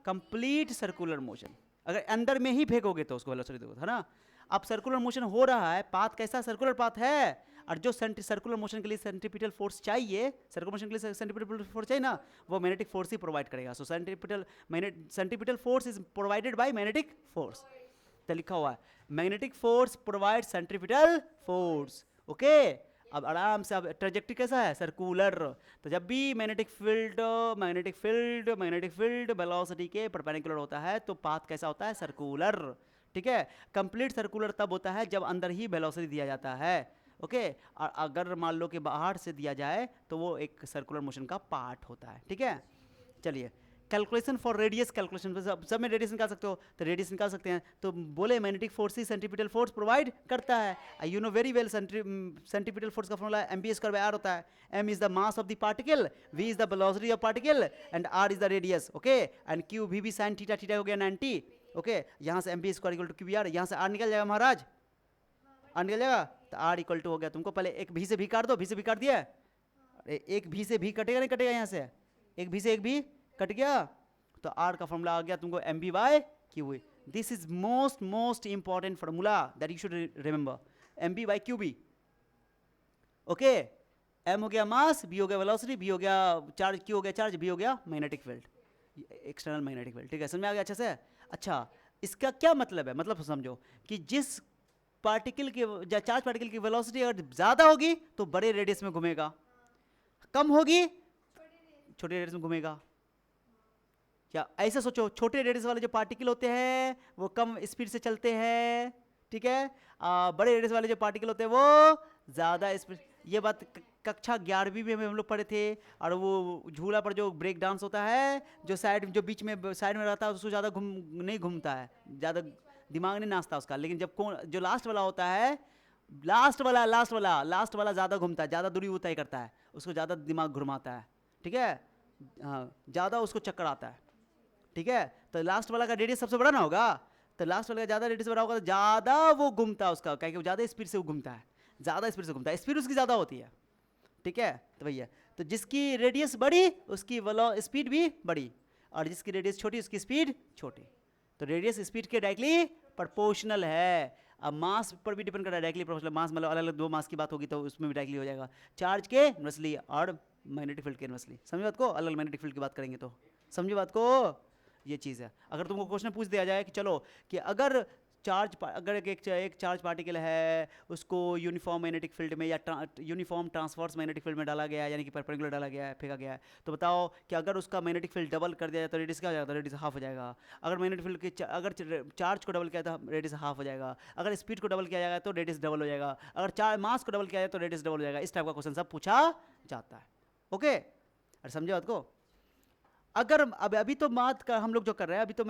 complete circular motion। अगर अंदर में ही फेंकोगे तो उसको velocity दोगे, है ना। अब सर्कुलर मोशन हो रहा है, पाथ कैसा सर्कुलर पाथ है, और जो सर्कुलर मोशन के लिए सेंट्रीपिटल फोर्स चाहिए, सर्कुलर मोशन के लिए सेंट्रीपिटल फोर्स चाहिए ना, वो मैग्नेटिक फोर्स ही प्रोवाइड करेगा। So centripetal force is provided by magnetic force, तो लिखा हुआ है magnetic force provide centripetal force. Okay, अब आराम से, अब ट्रेजेक्टरी कैसा है, सर्कुलर। तो जब भी मैग्नेटिक फील्ड वेलोसिटी के परपेंडिकुलर होता है तो पाथ कैसा होता है, सर्कुलर। ठीक है, कंप्लीट सर्कुलर तब होता है जब अंदर ही वेलोसिटी दिया जाता है। ओके, और अगर मान लो कि बाहर से दिया जाए तो वो एक सर्कुलर मोशन का पार्ट होता है। ठीक है, चलिए कैलकुलेशन फॉर रेडियस, कैलकुलेशन सब में रेडियस निकाल सकते हो, तो रेडियस निकाल सकते हैं। तो बोले मैग्नेटिक फोर्स ही सेंट्रीपिटल फोर्स प्रोवाइड करता है। You know very well, centripetal force का फॉर्मूला mv²/r होता है। m is the mass of the particle, v is the velocity of particle and r is the radius. Okay, and q v भी sin theta, theta हो गया 90। Okay, यहाँ से mv² = qvr, यहाँ से r निकल जाएगा महाराज, r निकल जाएगा, तो r = हो गया तुमको, पहले एक भी से भी काट दो, भी से भी काट दिया, एक भी से भी कटेगा नहीं कटेगा, यहाँ से एक भी से एक भी कट गया, तो r का फॉर्मूला आ गया तुमको mv/q। This is most important formula that you should remember, mv/qb। Okay, m हो गया मास, b हो गया वेलोसिटी, b हो गया चार्ज, q हो गया चार्ज, b हो गया magnetic field, external magnetic field. ठीक है, समझ में आ गया अच्छे से? अच्छा, इसका क्या मतलब है, मतलब समझो कि जिस पार्टिकल की, चार्ज पार्टिकल की वेलोसिटी अगर ज्यादा होगी तो बड़े रेडियस में घूमेगा, कम होगी छोटे रेडियस में घूमेगा। क्या ऐसे सोचो, छोटे रेडियस वाले जो पार्टिकल होते हैं वो कम स्पीड से चलते हैं, ठीक है, बड़े रेडियस वाले जो पार्टिकल होते हैं वो ज्यादा स्पीड। ये बात कक्षा 11वीं में हम लोग पढ़े थे। और वो झूला पर जो ब्रेक डांस होता है, जो जो बीच में साइड में रहता है उसको ज़्यादा नहीं घूमता है, ज़्यादा दिमाग नहीं नाचता उसका, लेकिन जब जो लास्ट वाला होता है, लास्ट वाला ज़्यादा घूमता है, ज़्यादा दूरी वो तय करता है, उसको ज़्यादा दिमाग घुमाता है। ठीक है, हाँ, ज़्यादा उसको चक्कर आता है। ठीक है, तो लास्ट वाला का रेडियस सबसे बड़ा ना होगा, तो लास्ट वाले का ज़्यादा रेडियस बड़ा होगा तो ज़्यादा वो घूमता है उसका, क्या ज़्यादा स्पीड से वो घूमता है, ज़्यादा स्पीड से घूमता है, स्पीड उसकी ज़्यादा होती है। ठीक है, तो भैया, तो जिसकी रेडियस बड़ी उसकी स्पीड भी बड़ी, और जिसकी रेडियस छोटी उसकी स्पीड छोटी। तो रेडियस स्पीड के डायरेक्टली प्रोपोर्शनल है। अब मास पर भी डिपेंड कर रहा है, डायरेक्टली प्रोपोर्शनल। मास मतलब अलग अलग दो मास की बात होगी तो उसमें भी डायरेक्टली हो जाएगा, चार्ज के इनवर्सली और मैग्नेटिक फील्ड के इनवर्सली। समझो बात को, अलग अलग मैग्नेटिक फील्ड की बात करेंगे तो समझो बात को, ये चीज़ है। अगर तुमको क्वेश्चन पूछ दिया जाए कि चलो कि अगर चार्ज अगर एक चार्ज पार्टिकल है उसको यूनिफॉर्म मैग्नेटिक फील्ड में या यूनिफॉर्म ट्रांसवर्स मैग्नेटिक फील्ड में डाला गया है, यानी कि परपेंडिकुलर डाला गया है, फेंका गया है, तो बताओ कि अगर उसका मैग्नेटिक फील्ड डबल कर दिया जाए तो रेडियस क्या हो जाएगा? रेडियस हाफ हो जाएगा। अगर मैग्नेटिक फील्ड के अगर चार्ज को डबल किया तो रेडियस हाफ हो जाएगा। अगर स्पीड को डबल किया जाएगा तो रेडियस डबल हो जाएगा। अगर मास को डबल किया जाए तो रेडियस डबल हो जाएगा। इस टाइप का क्वेश्चन सब पूछा जाता है। ओके, अरे समझे बात को? अगर अभी तो बात कर हम लोग जो कर रहे हैं, अभी तो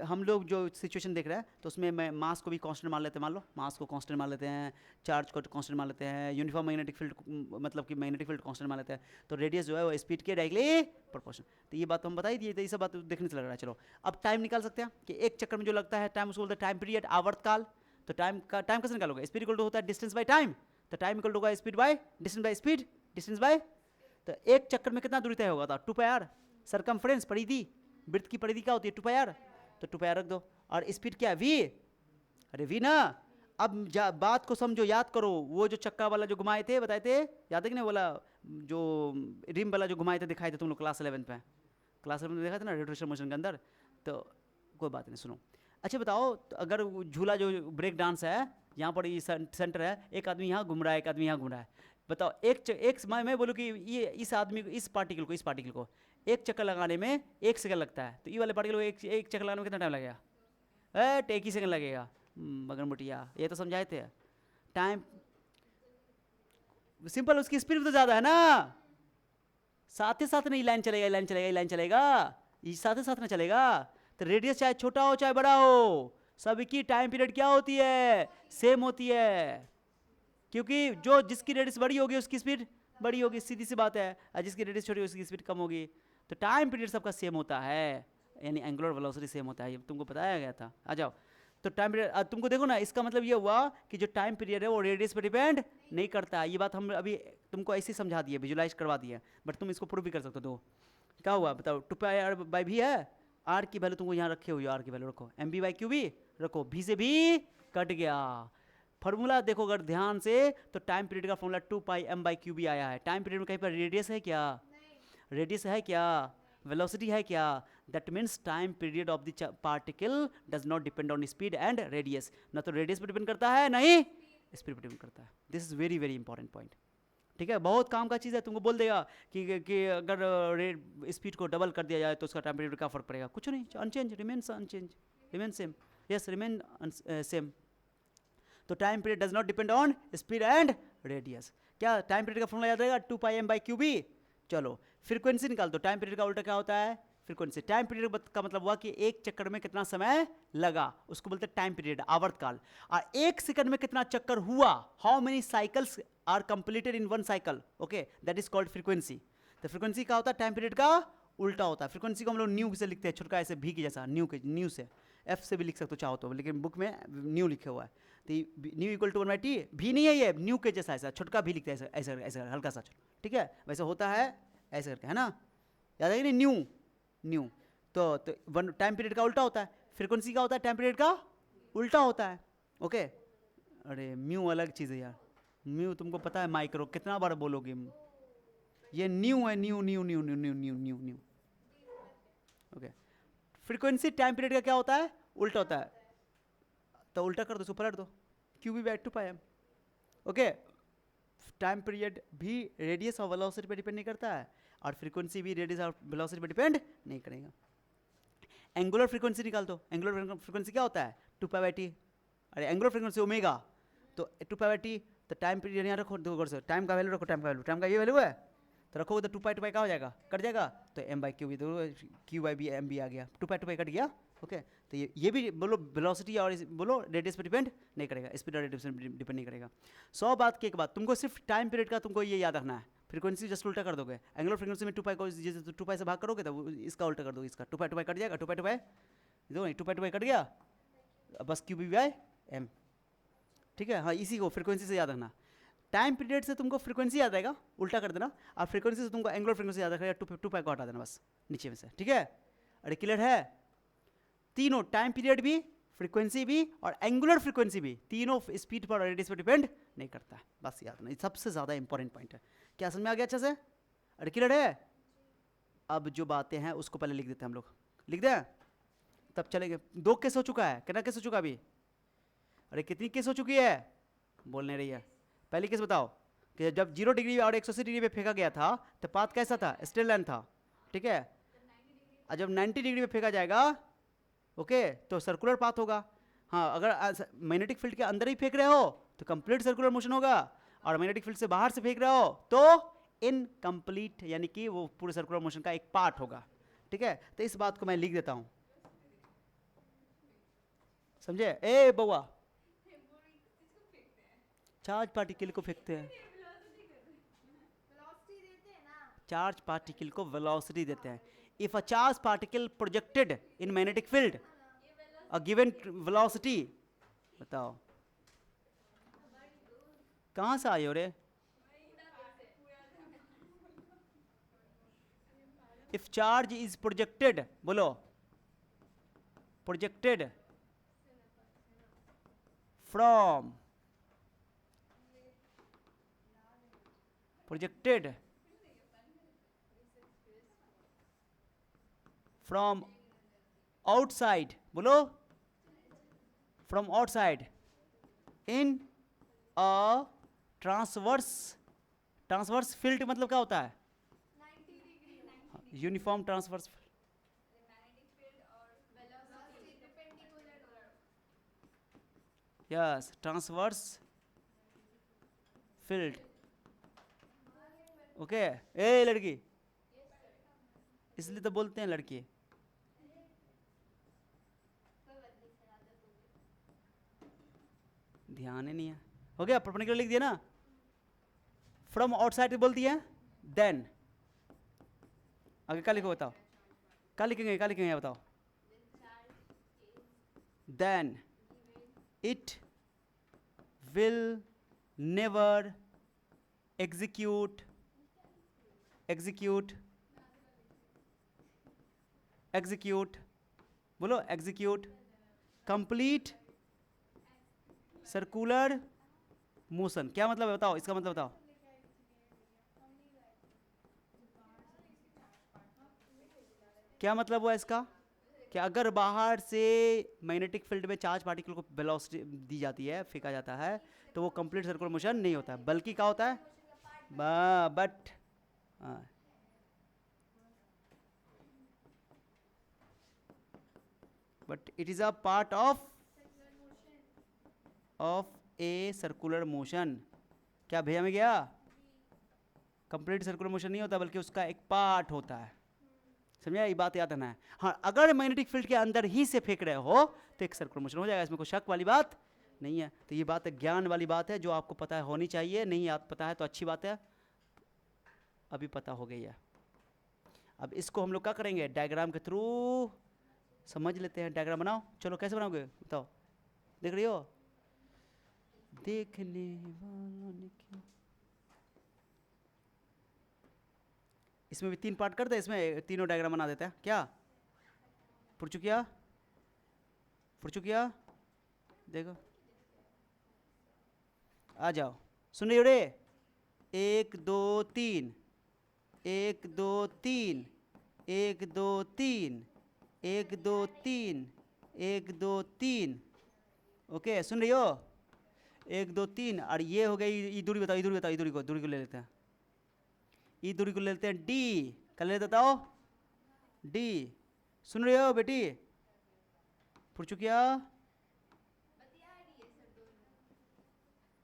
हम लोग जो सिचुएशन देख रहे हैं तो उसमें मैं मास को भी कांस्टेंट मान लेते हैं। मान लो मास को कांस्टेंट मान लेते हैं, चार्ज को कांस्टेंट मान लेते हैं, यूनिफॉर्म मैग्नेटिक फील्ड मतलब कि मैग्नेटिक फील्ड कांस्टेंट मान लेते हैं, तो रेडियस जो है वो स्पीड के डायरेक्टली प्रोपोर्शनल। तो ये बात तो हम बता ही दिए, तो ये सब बात देखने से लग रहा है। चलो अब टाइम निकाल सकते हैं कि एक चक्कर में जो लगता है टाइम, उसको बोलते हैं टाइम पीरियड, आवर्तकाल। तो टाइम कैसे निकालोगे? स्पीड इक्वल टू होता है डिस्टेंस बाय टाइम, तो टाइम इक्वल टू होगा speed by distance by speed, distance by, तो एक चक्कर में कितना दूरी तय होगा था? 2πr। सरकमफ्रेंस परिधि, वृत्त की परिधि क्या होती है? 2πr, तो 2πr रख दो। और स्पीड क्या है? v। अरे v ना। अब बात को समझो, याद करो, वो जो चक्का वाला जो घुमाए थे, बताए थे, याद है कि नहीं? बोला जो रिम वाला जो घुमाए थे, दिखाए थे तुम लोग क्लास 11 पे, क्लास 11 में देखा था ना रोटेशन मोशन के अंदर। तो कोई बात नहीं, सुनो। अच्छा बताओ, तो अगर झूला जो ब्रेक डांस है, यहाँ पर ये सेंटर है, एक आदमी यहाँ घूम रहा है, एक आदमी यहाँ घूम रहा है, बताओ एक मैं बोलूँ कि ये इस आदमी को, इस पार्टिकल को एक चक्कर लगाने में 1 सेकंड लगता है, तो ये वाले पार्टिकल को एक चक्कर लगाने में कितना टाइम लगेगा? 1 ही सेकंड लगेगा। मगर मुटिया, ये तो समझाए थे। टाइम सिंपल, उसकी स्पीड तो ज़्यादा है ना। साथ ही साथ नहीं लाइन चलेगा, लाइन चलेगा, लाइन चलेगा, ये साथ ही साथ ना चलेगा। तो रेडियस चाहे छोटा हो चाहे बड़ा हो, सबकी टाइम पीरियड क्या होती है? सेम होती है। क्योंकि जो जिसकी रेडियस बड़ी होगी उसकी स्पीड बड़ी होगी, सीधी सी बात है, और जिसकी रेडियस छोटी होगी उसकी स्पीड कम होगी। तो टाइम पीरियड सबका सेम होता है, यानी एंगुलर वेलोसिटी सेम होता है, ये तुमको बताया गया था। आ जाओ, तो टाइम पीरियड तुमको देखो ना, इसका मतलब ये हुआ कि जो टाइम पीरियड है वो रेडियस पे डिपेंड नहीं करता। ये बात हम अभी तुमको ऐसे ही समझा दिए, विजुलाइज करवा दिए, बट तुम इसको प्रूव भी कर सकते हो। तो क्या हुआ बताओ? 2πr/v है, आर की वैल्यू तुमको यहाँ रखे हुई, आर की वैल्यू रखो, mv/q रखो, v से भी कट गया। फॉर्मूला देखो अगर ध्यान से, तो टाइम पीरियड का फॉर्मूला 2πm/q आया है। टाइम पीरियड में कहीं पर रेडियस है क्या? रेडियस है क्या? वेलोसिटी है क्या? That means time period of the particle does not depend on speed and radius. ना तो रेडियस पर डिपेंड करता है, नहीं स्पीड पर डिपेंड करता है। This is very very important point. ठीक है, बहुत काम का चीज़ है। तुमको बोल देगा कि अगर स्पीड को डबल कर दिया जाए तो उसका टाइम पीरियड का फर्क पड़ेगा? कुछ नहीं, unchanged, remain same. Yes, remain same. तो time period does not depend on speed and radius. क्या टाइम पीरियड का फॉर्मूला याद रहेगा? 2πm/q। चलो फ्रीक्वेंसी निकाल दो। टाइम पीरियड का उल्टा क्या होता है? फ्रीक्वेंसी। टाइम पीरियड का मतलब हुआ कि एक चक्कर में कितना समय लगा, उसको बोलते हैं टाइम पीरियड, आवर्तकाल। और 1 सेकंड में कितना चक्कर हुआ, how many cycles are completed in 1 cycle, okay, that is called frequency. तो फ्रीक्वेंसी क्या होता है? टाइम पीरियड का उल्टा होता है। फ्रीक्वेंसी को हम लोग न्यू से लिखते हैं, छोटका ऐसे भी की जैसा, न्यू से, एफ से भी लिख सकते हो चाहो तो, लेकिन बुक में न्यू लिखे हुआ है। तो न्यू इक्वल टू 1/t भी नहीं है, ये न्यू के जैसा ऐसा छोटका भी लिखते हैं, ऐसा ऐसा हल्का सा, ठीक है, वैसे होता है ऐसे करके, है ना, याद है कि नहीं? न्यू तो टाइम पीरियड का उल्टा होता है। फ्रीक्वेंसी का होता है टाइम पीरियड का उल्टा होता है, ओके। अरे म्यू अलग चीज़ है यार, म्यू तुमको पता है माइक्रो, कितना बार बोलोगे? ये न्यू है, new, okay. Frequency time period का क्या होता है? उल्टा होता है। तो उल्टा कर दो, उसको पलट दो, q/2πm, ओके। टाइम पीरियड भी रेडियस और वेलोसिटी पे डिपेंड नहीं करता है, और फ्रीक्वेंसी भी रेडियस और वेलोसिटी पे डिपेंड नहीं करेगा। एंगुलर फ्रीक्वेंसी निकाल दो। एंगुलर फ्रीक्वेंसी क्या होता है? 2π/t। अरे एंगुलर फ्रीक्वेंसी ओमेगा, तो 2π/t। तो टाइम पीरियड यहाँ रखो, दो से टाइम का वैल्यू रखो, टाइम का ये वैल्यू है, तो रखोगे तो 2π क्या हो जाएगा? कट जाएगा, तो m/q भी, तो q/m भी आ गया, 2π कट गया, ओके। तो ये भी बोलो वेलोसिटी और बोलो रेडियस पे डिपेंड नहीं करेगा, स्पीड और रेडियस पे डिपेंड नहीं करेगा। 100 बात की एक बात, तुमको सिर्फ टाइम पीरियड का तुमको ये याद रखना है। फ्रीक्वेंसी जस्ट उल्टा कर दोगे। एंगुलर फ्रीक्वेंसी में 2π को जैसे 2π से भाग करोगे तो इसका उल्टा कर दो, इसका 2π कट जाएगा, 2π दो नहीं, 2π कट गया, बस q/m, ठीक है। हाँ, इसी को फ्रीक्वेंसी से याद रखना। टाइम पीरियड से तुमको फ्रीक्वेंसी याद आएगा, उल्टा कर देना, और फ्रीक्वेंसी से तुमको एंगुलर फ्रीक्वेंसी याद रखेगा, 2π को हटा देना बस नीचे में से, ठीक है। अरे क्लियर है? तीनों, टाइम पीरियड भी, फ्रीक्वेंसी भी और एंगुलर फ्रीक्वेंसी भी, तीनों स्पीड पर और रेडियस पर डिपेंड नहीं करता है, बस याद नहीं, सबसे ज़्यादा इंपॉर्टेंट पॉइंट है। क्या समझ में आ गया अच्छे से? अरे क्लियर है? अब जो बातें हैं उसको पहले लिख देते हैं हम लोग, लिख दें तब चलेंगे। 2 केस हो चुका है, कितना केस हो चुका अभी? अरे कितनी केस हो चुकी है, बोल नहीं रही है। पहली केस बताओ कि जब 0 डिग्री और 180 डिग्री पे फेंका गया था तो पाथ कैसा था, स्ट्रेट लाइन था, ठीक है। और जब 90 डिग्री पे फेंका जाएगा, ओके, तो सर्कुलर पाथ होगा। हाँ, अगर मैग्नेटिक फील्ड के अंदर ही फेंक रहे हो तो कंप्लीट सर्कुलर मोशन होगा, और मैग्नेटिक फील्ड से बाहर से फेंक रहे हो तो इनकम्प्लीट, यानी कि वो पूरे सर्कुलर मोशन का एक पार्ट होगा, ठीक है। तो इस बात को मैं लिख देता हूं, समझे। ए बउआ, चार्ज पार्टिकल को फेंकते हैं, चार्ज पार्टिकल को वेलोसिटी देते हैं। If a charge particle projected in magnetic field a given velocity, बताओ कहां से आए हो रे। इफ चार्ज इज प्रोजेक्टेड, बोलो projected from, projected from outside, बोलो from outside in a transverse, transverse field मतलब क्या होता है, uniform transverse, yes transverse field, okay. ए लड़की, इसलिए तो बोलते हैं लड़की, ध्यान ही नहीं है। हो गया, परपेंडिकुलर लिख दिया ना, फ्रॉम आउटसाइड बोलती है, देन आगे क्या लिखो बताओ, क्या लिखेंगे, क्या लिखेंगे बताओ, then it will never execute, execute, execute, बोलो एग्जीक्यूट कंप्लीट सर्कुलर मोशन। क्या मतलब है बताओ, इसका मतलब बताओ। क्या मतलब हुआ इसका, कि अगर बाहर से मैग्नेटिक फील्ड में चार्ज पार्टिकल को वेलोसिटी दी जाती है, फेंका जाता है, तो वो कंप्लीट सर्कुलर मोशन नहीं होता है, बल्कि क्या होता है, but it is a part of a circular motion. क्या भैया में गया, कंप्लीट सर्कुलर मोशन नहीं होता, बल्कि उसका एक पार्ट होता है, समझा, ये बात याद रखना है। हाँ, अगर मैग्नेटिक फील्ड के अंदर ही से फेंक रहे हो तो एक सर्कुलर मोशन हो जाएगा, इसमें कोई शक वाली बात नहीं है। तो ये बात ज्ञान वाली बात है, जो आपको पता है होनी चाहिए, नहीं आप पता है तो अच्छी बात है, अभी पता हो गई है। अब इसको हम लोग क्या करेंगे, डायग्राम के थ्रू समझ लेते हैं। डायग्राम बनाओ, चलो कैसे बनाओगे बताओ, देख रही हो, देखने वालों ने क्यों, इसमें भी 3 पार्ट करते हैं, इसमें तीनों डायग्राम बना देते हैं क्या, पुरचुकिया, पुरचुकिया, देखो आ जाओ, सुन रही हो रे, 1 2 3, 1 2 3, 1 2 3, 1 2 3, 1 2 3, ओके सुन रही हो, 1 2 3, और ये हो गई, ये दूरी बताओ, ये दूरी बताओ, ये दूरी को ले लेते हैं, ये दूरी को ले लेते हैं डी, कर ले बताओ डी, सुन रहे हो बेटी, पुरचुकिया,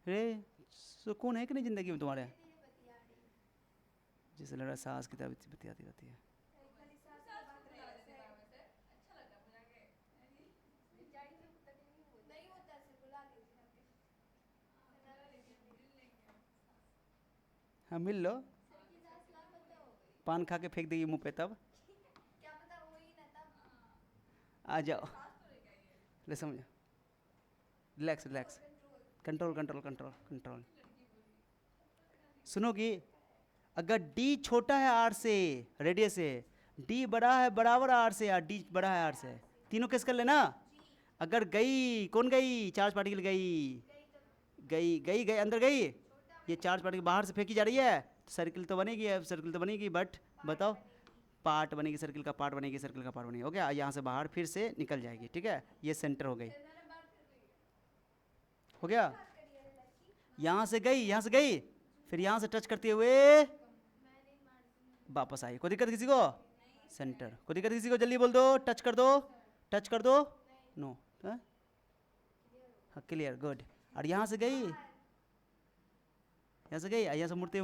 रे सुकून है कि नहीं जिंदगी में तुम्हारे, जैसे लड़ा सास की तरह बतियाती रहती है। हाँ मिल लो, पान खा के फेंक देगी मुंह पे, तब आ जाओ, ले समझो, relax relax, control control control control. सुनोगी, अगर डी छोटा है आर से, रेडियस से, डी बड़ा है बराबर आर से, या डी बड़ा है आर से, तीनों किस कर लेना। अगर गई, कौन गई, चार्ज पार्टिकल गई, गई गई गई अंदर गई, ये चार्ज पार्टिकल बाहर से फेंकी जा रही है, तो सर्किल तो बनेगी, सर्किल तो बनेगी, बट बताओ पार्ट बनेगी, सर्किल का पार्ट बनेगी, सर्किल का पार्ट बनेगी, ओके। यहाँ से बाहर फिर से निकल जाएगी, ठीक है, ये सेंटर हो गई। हो गया, यहाँ से गई, फिर यहाँ से टच करते हुए वापस आई। कोई दिक्कत किसी को? सेंटर। कोई दिक्कत किसी को? जल्दी बोल दो, टच कर दो। नो, हाँ क्लियर, गुड। और यहाँ से गई, यहाँ से मुड़ते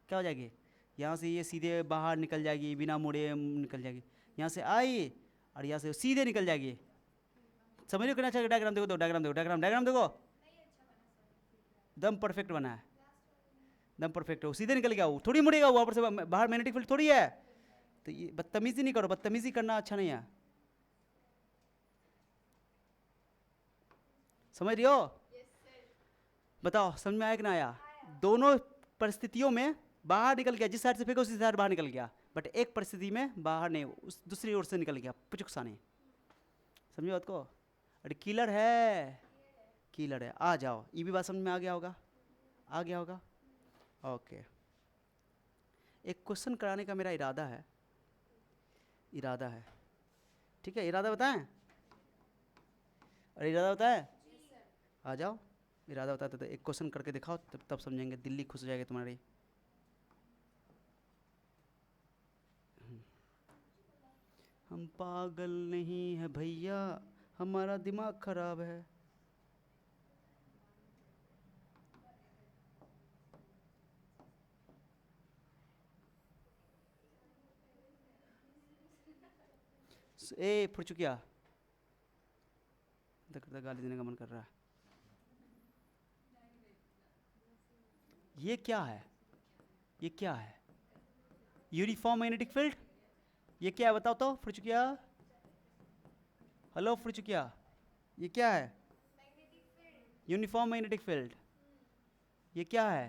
क्या हो जाएगी? यहाँ से ये सीधे बाहर निकल जाएगी, बिना मुड़े निकल जाएगी। यहाँ से आई और यहाँ से सीधे निकल जाएगी। समझ लो कितना अच्छा डायग्राम देखो, डायग्राम देखो, एकदम परफेक्ट बना है, एकदम परफेक्ट हो। सीधे निकल गया, वो थोड़ी मुड़ेगा, वो ऊपर से बाहर मैग्नेटिक फील्ड थोड़ी है। तो ये बदतमीजी नहीं करो, बदतमीजी करना अच्छा नहीं है। समझ रही हो? बताओ समझ में आया कि ना आया? दोनों परिस्थितियों में बाहर निकल गया, जिस साइड से फेंको उसी साइड बाहर निकल गया, बट एक परिस्थिति में बाहर नहीं, उस दूसरी ओर से निकल गया, पुचुकसा नहीं। समझो बात को? अरे किलर है, आ जाओ। ये भी बात समझ में आ गया होगा? ओके। एक क्वेश्चन कराने का मेरा इरादा है, ठीक है? इरादा बताएं? अरे इरादा बताएं? आ जाओ, इरादा बताते तो एक क्वेश्चन करके दिखाओ, तब समझेंगे, दिल्ली खुश हो जाएगी तुम्हारी। हम पागल नहीं है भैया, हमारा दिमाग खराब है। ए फुरचुकिया, गाली देने का मन कर रहा है। ये क्या है? Uniform magnetic field. ये क्या है बताओ तो फुरचुकिया? हेलो फुरचुकिया, ये क्या है? Uniform magnetic field. ये क्या है?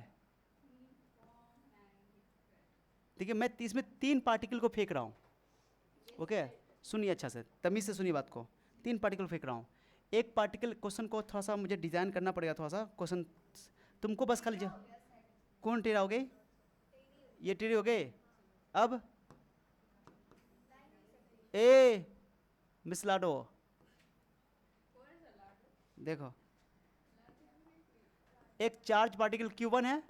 देखिए मैं इसमें 3 पार्टिकल को फेंक रहा हूँ। ओके, सुनिए अच्छा से, तमीज़ से सुनिए बात को। 3 पार्टिकल फेंक रहा हूँ। एक पार्टिकल, क्वेश्चन को थोड़ा सा मुझे डिज़ाइन करना पड़ेगा, थोड़ा सा क्वेश्चन तुमको बस खाली कौन टेढ़ा हो गई? ये टेढ़े हो गए। अब ए मिस लाडो देखो, एक चार्ज पार्टिकल Q1 है,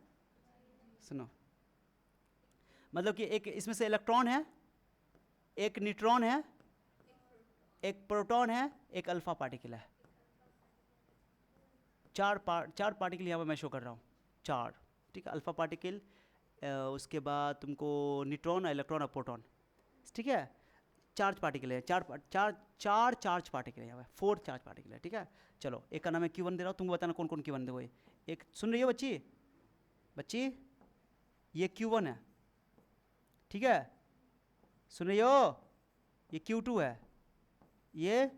सुनो, मतलब कि एक इसमें से इलेक्ट्रॉन है, एक न्यूट्रॉन है, एक प्रोटॉन है, एक अल्फा पार्टिकल है। चार पार्टिकल यहाँ पर मैं शो कर रहा हूँ, 4, ठीक है? अल्फा पार्टिकल, उसके बाद तुमको न्यूट्रॉन, इलेक्ट्रॉन और प्रोटॉन, ठीक है? चार्ज पार्टिकल है, चार चार्ज पार्टिकल है यहाँ पे, 4 चार्ज पार्टिकल है, ठीक है? चलो, एक का नाम मैं Q1 दे रहा हूँ, तुमको बताना कौन कौन Q1 दे। एक सुन रही हो बच्ची? ये Q1 है, ठीक है? सुन रही हो? ये Q2 है, ये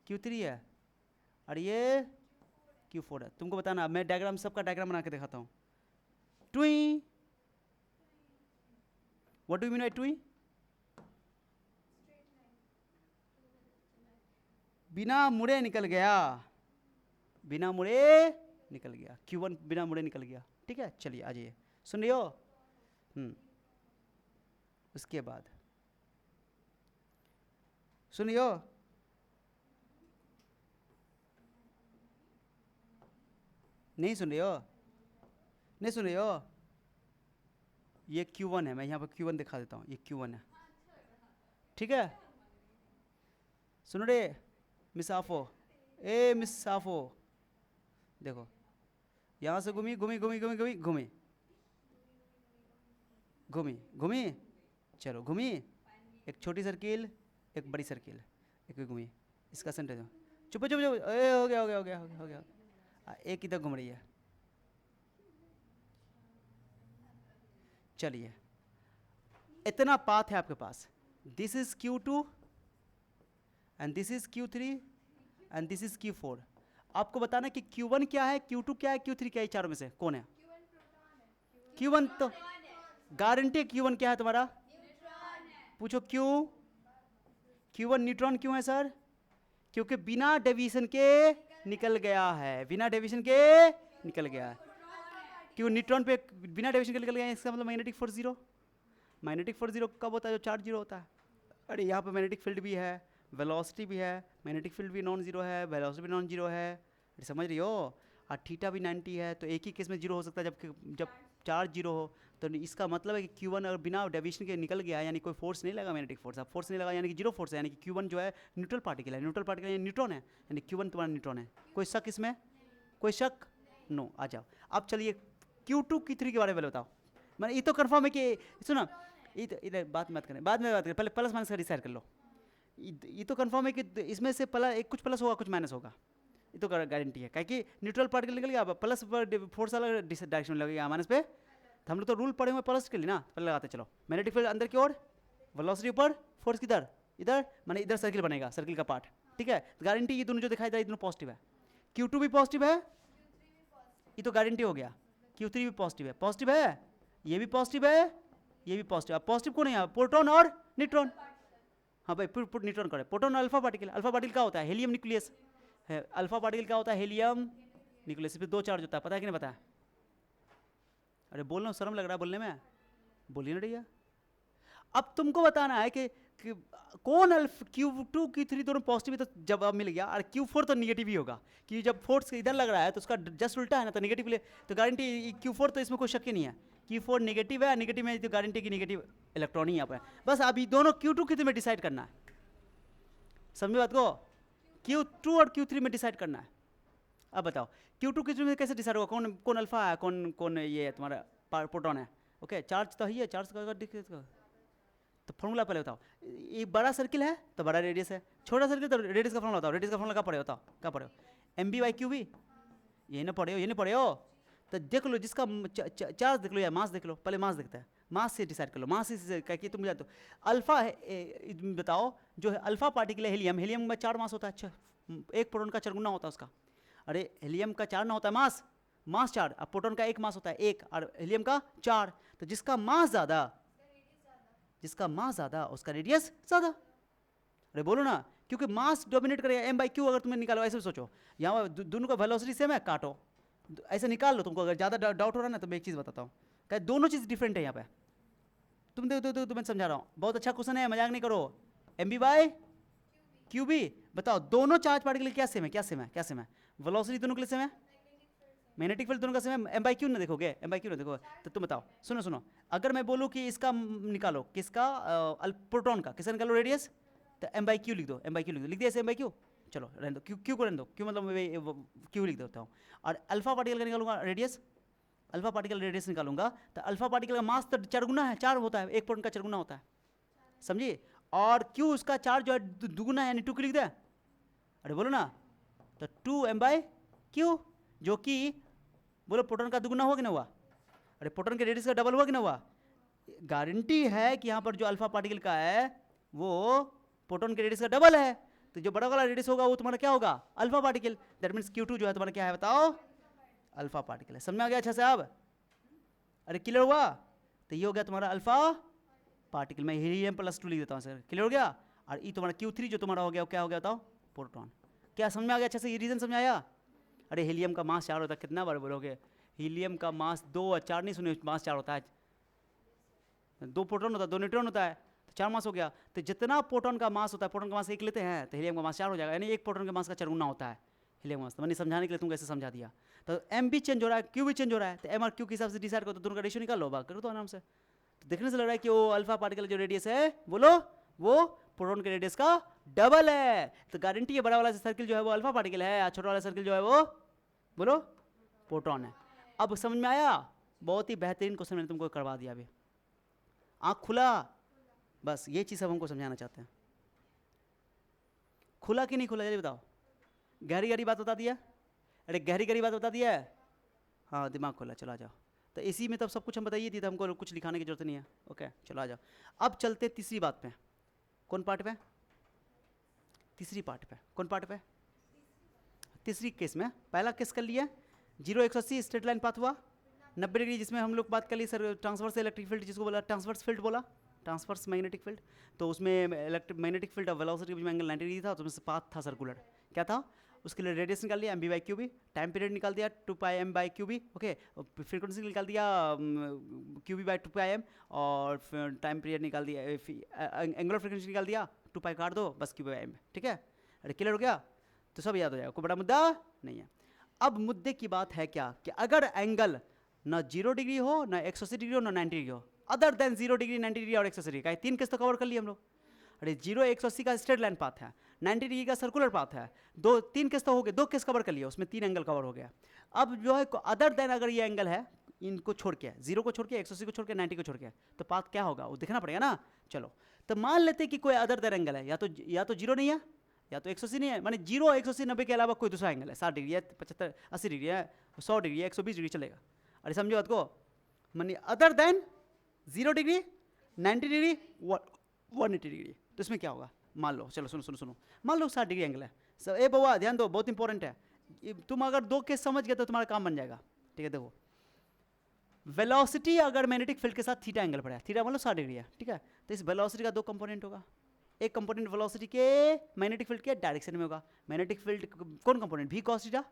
Q3 है, और ये Q4 है। तुमको बताना, मैं डायग्राम, सबका डायग्राम बना के दिखाता हूँ। Twee, what do you mean by twee? बिना मुड़े निकल गया, Q1 बिना मुड़े निकल गया, ठीक है? चलिए आ जाइए, सुन रही हो? उसके बाद सुन रही हो? नहीं सुन रही हो? ये Q1 है, मैं यहाँ पर Q1 दिखा देता हूँ, ये Q1 है, ठीक है? सुनो रे मिस आफो, देखो, यहाँ से घूमी, चलो घूमी, एक छोटी सर्किल, एक बड़ी सर्किल, एक घूमी, इसका सेंटर चुप, हो गया। एक इधर घूम रही है। चलिए, इतना पाथ है आपके पास, this is Q2 and this is Q3 and this is Q4। आपको बताना कि Q1 क्या है, Q2 क्या है, Q3 क्या है, चारों में से कौन है? Q1 तो गारंटी Q1 क्या है तुम्हारा? पूछो क्यों? Q1 न्यूट्रॉन क्यों है सर? क्योंकि बिना डेविएशन के निकल गया है, क्यों न्यूट्रॉन पे बिना डेविएशन के निकल गया है, इसका मतलब मैग्नेटिक फोर्स जीरो कब होता है? जो चार्ज जीरो होता है। अरे यहाँ पे मैग्नेटिक फील्ड भी है, वेलोसिटी भी है, मैग्नेटिक फील्ड भी नॉन जीरो है, वेलोसिटी भी नॉन जीरो है, समझ रही हो? और थीटा भी 90 है, तो एक ही केस में जीरो हो सकता है जब चार्ज जीरो हो। तो इसका मतलब है कि Q1 अगर बिना डेविएशन के निकल गया, यानी कोई फोर्स नहीं लगा, मैग्नेटिक फोर्स, अब फोर्स नहीं लगा यानी कि जीरो फोर्स है, यानी कि Q1 जो है न्यूट्रल पार्टिकल है, न्यूट्रल पार्टिकल यानी न्यूट्रॉन है, यानी Q1 तुम्हारा न्यूट्रॉन है। कोई शक इसमें? कोई शक? नो। आ जाओ अब चलिए Q2 Q3 के बारे में बताओ। मैंने ये तो कन्फर्म है कि सुनो, इधर बात मत करें, बाद में बात करें, पहले प्लस माइनस का डिसाइड कर लो। ये तो कन्फर्म है कि इसमें से कुछ प्लस होगा कुछ माइनस होगा, ये तो गारंटी है, क्योंकि न्यूट्रल पार्टिकल निकल गया, प्लस पर फोर्स अलग डायरेक्शन में लगेगा, माइनस पे। तो हम लोग तो रूल पढ़े हुए प्लस के लिए ना, पहले लगाते चलो। मैग्नेटिक फील्ड अंदर की ओर, वेलोसिटी ऊपर, फोर्स किधर, इधर, माने इधर सर्किल बनेगा, सर्किल का पार्ट, ठीक है। गारंटी ये दोनों जो दिखाई दे रहा है, दोनों पॉजिटिव है। Q2 भी पॉजिटिव है, ये तो गारंटी हो गया। Q3 भी पॉजिटिव है, ये भी पॉजिटिव है, ये भी पॉजिटिव। अब पॉजिटिव कौन है? प्रोटॉन और न्यूट्रॉन। हाँ भाई, पुट न्यूट्रॉन करे। Proton alpha particle, alpha particle क्या होता है? हेलियम न्यूक्लियस है। अल्फा पार्टिकल क्या होता है? Helium nucleus. इस पे 2 चार्ज होता है, पता है कि नहीं पता है? अरे बोलना, शर्म लग रहा है बोलने में, बोलिए ना भैया। अब तुमको बताना है कि कौन Q2 Q3 दोनों पॉजिटिव है, तो जब अब मिल गया। और Q4 तो निगेटिव ही होगा, कि जब फोर्स इधर लग रहा है तो उसका जस्ट उल्टा है ना, तो निगेटिव ले, तो गारंटी Q4, तो इसमें कोई शक ही नहीं है। Q4 निगेटिव है, निगेटिव में तो गारंटी की निगेटिव इलेक्ट्रॉन ही यहाँ पर। बस अभी दोनों Q2 Q3 में डिसाइड करना है, समझे बात को? Q2 और Q3 में डिसाइड करना है। अब बताओ Q2 Q3 में कैसे डिसाइड होगा कौन कौन अल्फा है, कौन कौन ये है तुम्हारा प्रोटॉन है? ओके, चार्ज तो ही है, चार्ज का तो फॉर्मूला पहले बताओ। ये बड़ा सर्किल है तो बड़ा रेडियस है, छोटा सर्किल तो रेडियस का फॉर्मूला बताओ। रेडियस का फॉर्मूला क्या पढ़े हो? बताओ क्या पढ़े हो? MB/QB, ये ना पढ़े हो, ये नहीं पढ़े हो? तो देख लो, जिसका चार्ज देख लो या मास देख लो, पहले मास देखता है, मास से डिसाइड कर लो। मास से क्या कि तुम जाते हो अल्फा है, बताओ जो है अल्फा पार्टिकल है हेलियम, हेलियम में 4 मास होता है। अच्छा, एक प्रोटॉन का 4 गुना होता है उसका। अरे हेलियम का 4 ना होता है मास, मास 4, अब प्रोटॉन का 1 मास होता है 1, और हेलियम का 4। तो जिसका मास ज़्यादा उसका रेडियस ज़्यादा। अरे बोलो ना, क्योंकि मास डोमिनेट करेगा। M/Q अगर तुम्हें निकालो, ऐसे सोचो, यहाँ दोनों का वेलोसिटी सेम है, काटो ऐसे निकाल लो। तुमको अगर ज़्यादा डाउट हो रहा है ना, तो मैं एक चीज़ बताता हूँ, क्या दोनों चीज़ डिफरेंट है यहाँ पे। तुम्हें समझा रहा हूँ, बहुत अच्छा क्वेश्चन है, मजाक नहीं करो। MB/QB, बताओ दोनों चार्ज पार्टिकल क्या सेम है? वेलोसिटी दोनों के लिए सेम है, मैग्नेटिक फील्ड दोनों का सेम है। M/Q ना देखोगे, तो तुम बताओ, सुनो, अगर मैं बोलूँ कि इसका निकालो, किसका? प्रोटॉन का, किसका निकालो रेडियस, तो M/Q लिख दो, लिख दिया ऐसे M/Q। चलो रहने दो, Q को रहने दो, Q मतलब Q लिख देता हूँ। और अल्फा पार्टिकल का निकालूंगा रेडियस, अल्फा पार्टिकल रेडियस निकालूंगा, तो अल्फा पार्टिकल का मास तो 4 गुना है, 4 होता है, एक प्रोटॉन का 4 गुना होता है, समझिए। और Q उसका चार्ज जो है दुगुना है, यानी 2 लिख दे। अरे बोलो ना, तो 2 M/Q, जो कि बोलो प्रोटॉन का दुगुना हुआ कि ना हुआ? अरे प्रोटॉन के रेडियस का डबल हुआ कि ना हुआ? गारंटी है कि यहाँ पर जो अल्फा पार्टिकल का है वो प्रोटॉन के रेडियस का डबल है, तो जो बड़ा वाला रेडियस होगा वो तुम्हारा क्या होगा? Alpha particle. That means Q2 जो है तुम्हारा क्या है बताओ? अल्फा पार्टिकल है। समझ में आ गया अच्छा से अब? अरे क्लियर हुआ? तो ये हो गया तुम्हारा अल्फा पार्टिकल। मैं हीलियम +2 लिख देता हूँ सर, क्लियर हो गया। और ये तुम्हारा Q3 जो तुम्हारा हो गया वो क्या हो गया बताओ? प्रोटॉन। क्या समझ में आ गया अच्छा से? ये रीजन समझ आया? अरे हीलियम का मास 4 होता है, कितना बार बोलोगे? हीलियम का मास 2 और 4 नहीं सुने, मास 4 होता है। 2 प्रोटॉन होता है, 2 न्यूट्रॉन होता है, तो 4 मास हो गया। तो जितना प्रोटॉन का मास होता है, प्रोटॉन का मास 1 लेते हैं, तो हीलियम का मास 4 हो जाएगा, यानी एक प्रोटॉन के मास का 4 गुना होता है हीलियम मास। तो मैंने समझाने के लिए तुमको ऐसे समझा दिया। तो M भी चेंज हो रहा है, Q भी चेंज हो रहा है, तो M और Q के हिसाब से डिसाइड करो, तो दोनों का रेशियो निकाल लो, बात करो तो आराम से। तो देखने से लग रहा है कि वो अल्फा पार्टिकल जो रेडियस है, बोलो, वो प्रोटॉन के रेडियस का डबल है। तो गारंटी है बड़ा वाला सर्किल जो है वो अल्फा पार्टिकल है, और छोटा वाला सर्किल जो है वो बोलो प्रोटॉन है। अब समझ में आया? बहुत ही बेहतरीन क्वेश्चन मैंने तुमको करवा दिया अभी, आँख खुला। बस ये चीज़ सब हमको समझाना चाहते हैं। खुला कि नहीं खुला जल्दी बताओ? गहरी बात बता दिया? अरे गहरी बात बता दिया है? हाँ, दिमाग खोला, चला जाओ। तो इसी में तब सब कुछ हम बताइए थी, तो हमको कुछ लिखाने की जरूरत नहीं है। ओके, चलो आ जाओ। अब चलते तीसरी बात पे। कौन पार्ट पे? तीसरी पार्ट पे। कौन पार्ट पे? तीसरी केस में। पहला केस कर लिया 0-180 स्ट्रेट लाइन पाथ हुआ 90 डिग्री, जिसमें हम लोग बात कर ली सर ट्रांसवर्स इलेक्ट्रिक फील्ड, जिसको बोला ट्रांसवर्स फील्ड, बोला ट्रांसवर्स मैग्नेटिक फील्ड। तो उसमें मैग्नेटिक फील्ड ऑफ वेलोसिटी के बीच में एंगल 90 डिग्री था, तो उसमें से पाथ था सर्कुलर। क्या था? उसके लिए रेडियस निकाल दिया MB/QB, टाइम पीरियड निकाल दिया 2πm/QB, ओके, फ्रीक्वेंसी निकाल दिया QB/2πm, और टाइम पीरियड निकाल दिया, एंगुलर फ्रीक्वेंसी निकाल दिया 2π काट दो, बस QB/m, ठीक है। अरे क्लियर हो गया? तो सब याद हो जाएगा, कोई बड़ा मुद्दा नहीं है। अब मुद्दे की बात है क्या कि अगर एंगल ना 0 डिग्री हो, ना 180 डिग्री हो, ना 90 डिग्री हो, अदर देन 0 डिग्री, 90 डिग्री और 180 डिग्री का, तीन केस तो कवर कर लिए हम लोग। अरे 0 180 का स्ट्रेट लाइन पाथ है, 90 डिग्री का सर्कुलर पाथ है, दो तीन केस तो हो गए, दो केस कवर कर लिए, उसमें तीन एंगल कवर हो गया। अब जो है अदर देन अगर ये एंगल है, इनको छोड़ के, 0 को छोड़ के, 180 को छोड़ के, 90 को छोड़ के, तो पाथ क्या होगा वो देखना पड़ेगा ना। चलो तो मान लेते कि कोई अदर देन एंगल है, या तो 0 नहीं है, या तो 180 नहीं है, माने 0 180 90 के अलावा कोई दूसरा एंगल है, 60 डिग्री है, 75 80 डिग्री है, 100 डिग्री है, 120 डिग्री चलेगा। अरे समझो बात को, मानी other than 0 degree, 90 degree, 180 degree, तो इसमें क्या होगा। मान लो, चलो सुनो सुनो सुनो, मान लो 60 डिग्री एंगल है। सब ए बउआ ध्यान दो, बहुत इंपॉर्टेंट है, तुम अगर दो केस समझ गए तो तुम्हारा काम बन जाएगा। ठीक है, देखो वेलोसिटी अगर मैग्नेटिक फील्ड के साथ थीटा एंगल पड़ा है, थीटा मतलब 60 डिग्री है, ठीक है, तो इस वेलोसिटी का दो कंपोनेंट होगा, एक कंपोनेंट वेलोसिटी के मैग्नेटिक फील्ड के डायरेक्शन में होगा। मैग्नेटिक फील्ड कौन कंपोनेंट, भी कॉस थीटा।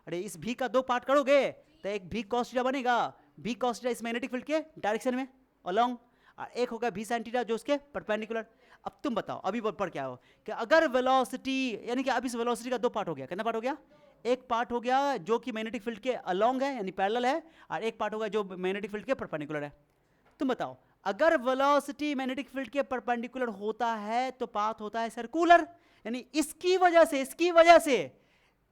अरे इस भी का दो पार्ट करोगे तो एक भी कॉस थीटा बनेगा, भी कॉस थीटा इस मैग्नेटिक फील्ड के डायरेक्शन में अलोंग, और एक होगा भी साइन थीटा जो उसके परपेंडिकुलर। अब तुम बताओ अभी पर क्या हो कि अगर वेलोसिटी, यानी कि अब इस वेलोसिटी का दो पार्ट हो गया, कितना पार्ट हो गया, एक पार्ट हो गया जो कि मैग्नेटिक फील्ड के अलोंग है यानी पैरेलल है, और एक पार्ट होगा जो मैग्नेटिक फील्ड के परपेंडिकुलर है। तुम बताओ अगर वेलोसिटी मैग्नेटिक फील्ड के परपेंडिकुलर होता है तो पाथ होता है सर्कुलर, यानी इसकी वजह से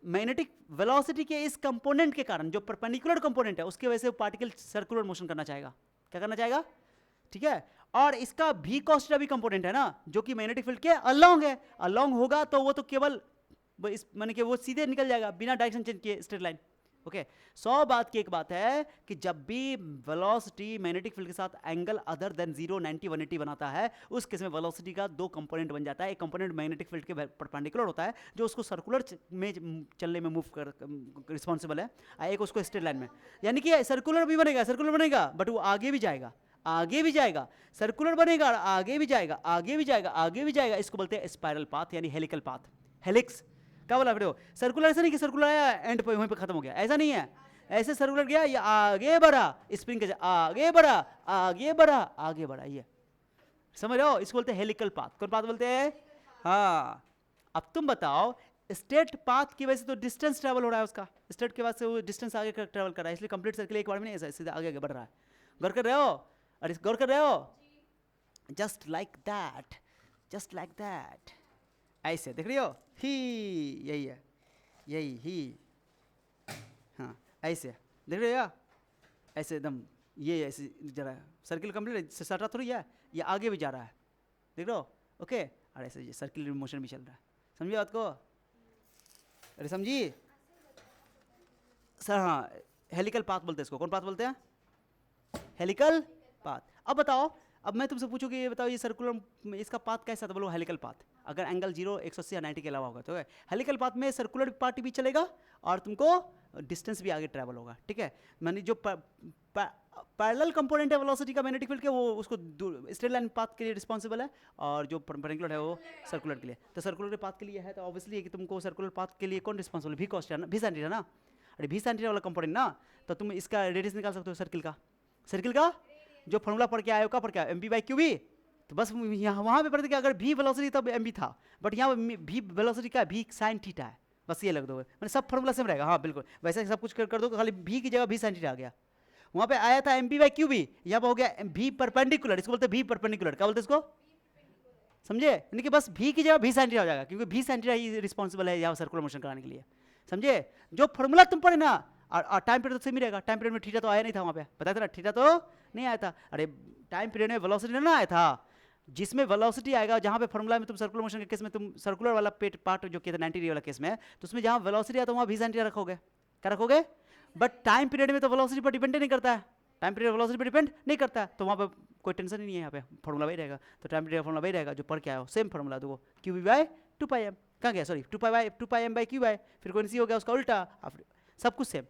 मैग्नेटिक वेलोसिटी के इस कंपोनेंट के कारण, जो परपेंडिकुलर कंपोनेंट है उसकी वजह से पार्टिकल सर्कुलर मोशन करना चाहेगा। क्या करना चाहेगा, ठीक है। और इसका भी कॉस थीटा भी कंपोनेंट है ना, जो कि मैग्नेटिक फील्ड के अलोंग है, अलोंग होगा तो वो तो केवल इस माने कि वो सीधे निकल जाएगा बिना डायरेक्शन चेंज किए, स्ट्रेट लाइन। ओके, 100 बात की एक बात है कि जब भी वेलोसिटी मैग्नेटिक फील्ड के साथ एंगल अदर देन 0 90 180 बनाता है, उस केस में वेलोसिटी का दो कंपोनेंट बन जाता है। एक कंपोनेंट मैग्नेटिक फील्ड के परपेंडिकुलर होता है जो उसको सर्कुलर में चलने में मूव कर रिस्पॉन्सिबल है, एक उसको स्ट्रेट लाइन में, यानी कि सर्कुलर भी बनेगा बट वो आगे भी जाएगा, सर्कुलर बनेगा आगे भी जाएगा। इसको बोलते हैं स्पाइरल पाथ यानी हेलिकल पाथ। हेलिक्स क्या बोला फिर, सर्कुलर ऐसा नहीं कि सर्कुलर आया एंड पे वहीं पे खत्म हो गया, ऐसा नहीं है। ऐसे सर्कुलर गया, ये आगे बढ़ा, स्प्रिंग के आगे बढ़ा, ये समझ रहे हो, इसको बोलते हैं हेलिकल पाथ। कौन पाथ बोलते हैं, हाँ। अब तुम बताओ स्ट्रेट पाथ की वजह से तो डिस्टेंस ट्रैवल हो रहा है उसका, स्ट्रेट के बाद से वो डिस्टेंस आगे ट्रैवल कर रहा है, इसलिए कंप्लीट सर्किल एक बार में नहीं, ऐसा सीधा आगे बढ़ रहा है। गौर कर रहे हो, जस्ट लाइक दैट, ऐसे देख रही हो, ही यही है, ही, हाँ ऐसे देख रहे हो या ऐसे एकदम, ये ऐसे जरा सर्किल कंप्लीट सटा थोड़ी है, ये आगे भी जा रहा है, देख रहे हो, ओके। और ऐसे ये सर्किल मोशन भी चल रहा है, समझिए बात को, अरे समझिए सर, हाँ हेलिकल पाथ बोलते हैं इसको। कौन पाथ बोलते हैं, हेलिकल पाथ। अब बताओ, अब मैं तुमसे पूछूं कि ये बताओ ये सर्कुलर इसका पाथ कैसा था, बोलो हेलिकल पाथ। अगर एंगल 0 180 या 90 के अलावा होगा तो हेलिकल पाथ में सर्कुलर पार्ट भी चलेगा और तुमको डिस्टेंस भी आगे ट्रैवल होगा, ठीक है। माने जो पैरेलल कंपोनेंट है वेलोसिटी का मैग्नेटिक फील्ड के, वो उसको स्ट्रेट लाइन पाथ के लिए रिस्पॉन्सिबल है, और जो परपेंडिकुलर है वो सर्कुलर के लिए। तो सर्कुलर पाथ के लिए है तो ऑब्वियसली है कि तुमको सर्कुलर पाथ के लिए कौन रिस्पॉन्सिबल, भी कॉस्ट है ना, भी साइन थीटा ना। अरे भी साइन थीटा वाला कंपोनेंट ना, तो तुम इसका रेडियस निकाल सकते हो सर्किल का जो फॉर्मूला पढ़ के आए हो, का पढ़ के आए, mv/qb। तो बस यहाँ वहाँ पे पढ़ते कि अगर भी वेलोसिटी तब mv था, बट यहाँ भी वेलोसिटी का भी साइन थीटा है, बस ये लग दो, मैंने सब फॉर्मूला सेम रहेगा। हाँ बिल्कुल वैसे सब कुछ कर दो, खाली भी की जगह भी साइन थीटा आ गया। वहाँ पे आया था mv/qb, यहाँ पे हो गया भी परपेंडिकुलर, इसको बोलते हैं भी परपेंडिकुलर। क्या बोलते हैं इसको, समझे, यानी कि बस भी की जगह भी साइन थीटा हो जाएगा, क्योंकि भी साइन थीटा ही रिस्पॉन्सिबल है यहाँ सर्कुलर मोशन कराने के लिए, समझे। जो फॉर्मूला तुम पढ़े ना, और टाइम पीरियड तो सेम ही रहेगा, टाइम पीरियड में थीटा तो आया नहीं था, वहाँ पे बताया था ना, थीटा तो नहीं आया था। अरे टाइम पीरियड में वेलोसिटी ना आया था, जिसमें वेलोसिटी आएगा, जहाँ पे फॉर्मूला में तुम सर्कुलर मोशन के केस में तुम सर्कुलर वाला पार्ट जो किया था 90 डिग्री वाला केस में, तो उसमें जहाँ वेलोसिटी आया तो वहाँ भी साइन थीटा रखोगे, क्या रखोगे। बट टाइम पीरियड में तो वेलोसिटी पर डिपेंड नहीं करता है, टाइम पीरियड वेलोसिटी पर डिपेंड नहीं करता है, तो वहाँ पर कोई टेंशन ही नहीं है, यहाँ पे फॉर्मूला वही रहेगा। तो टाइम पीरियड फॉर्मूला वही रहेगा जो पढ़ के आया हो, सेम फॉर्मूला, तो qb/2πm कहाँ गया, सॉरी 2πm/qy, फ्रीक्वेंसी हो गया उसका उल्टा, सब कुछ सेम,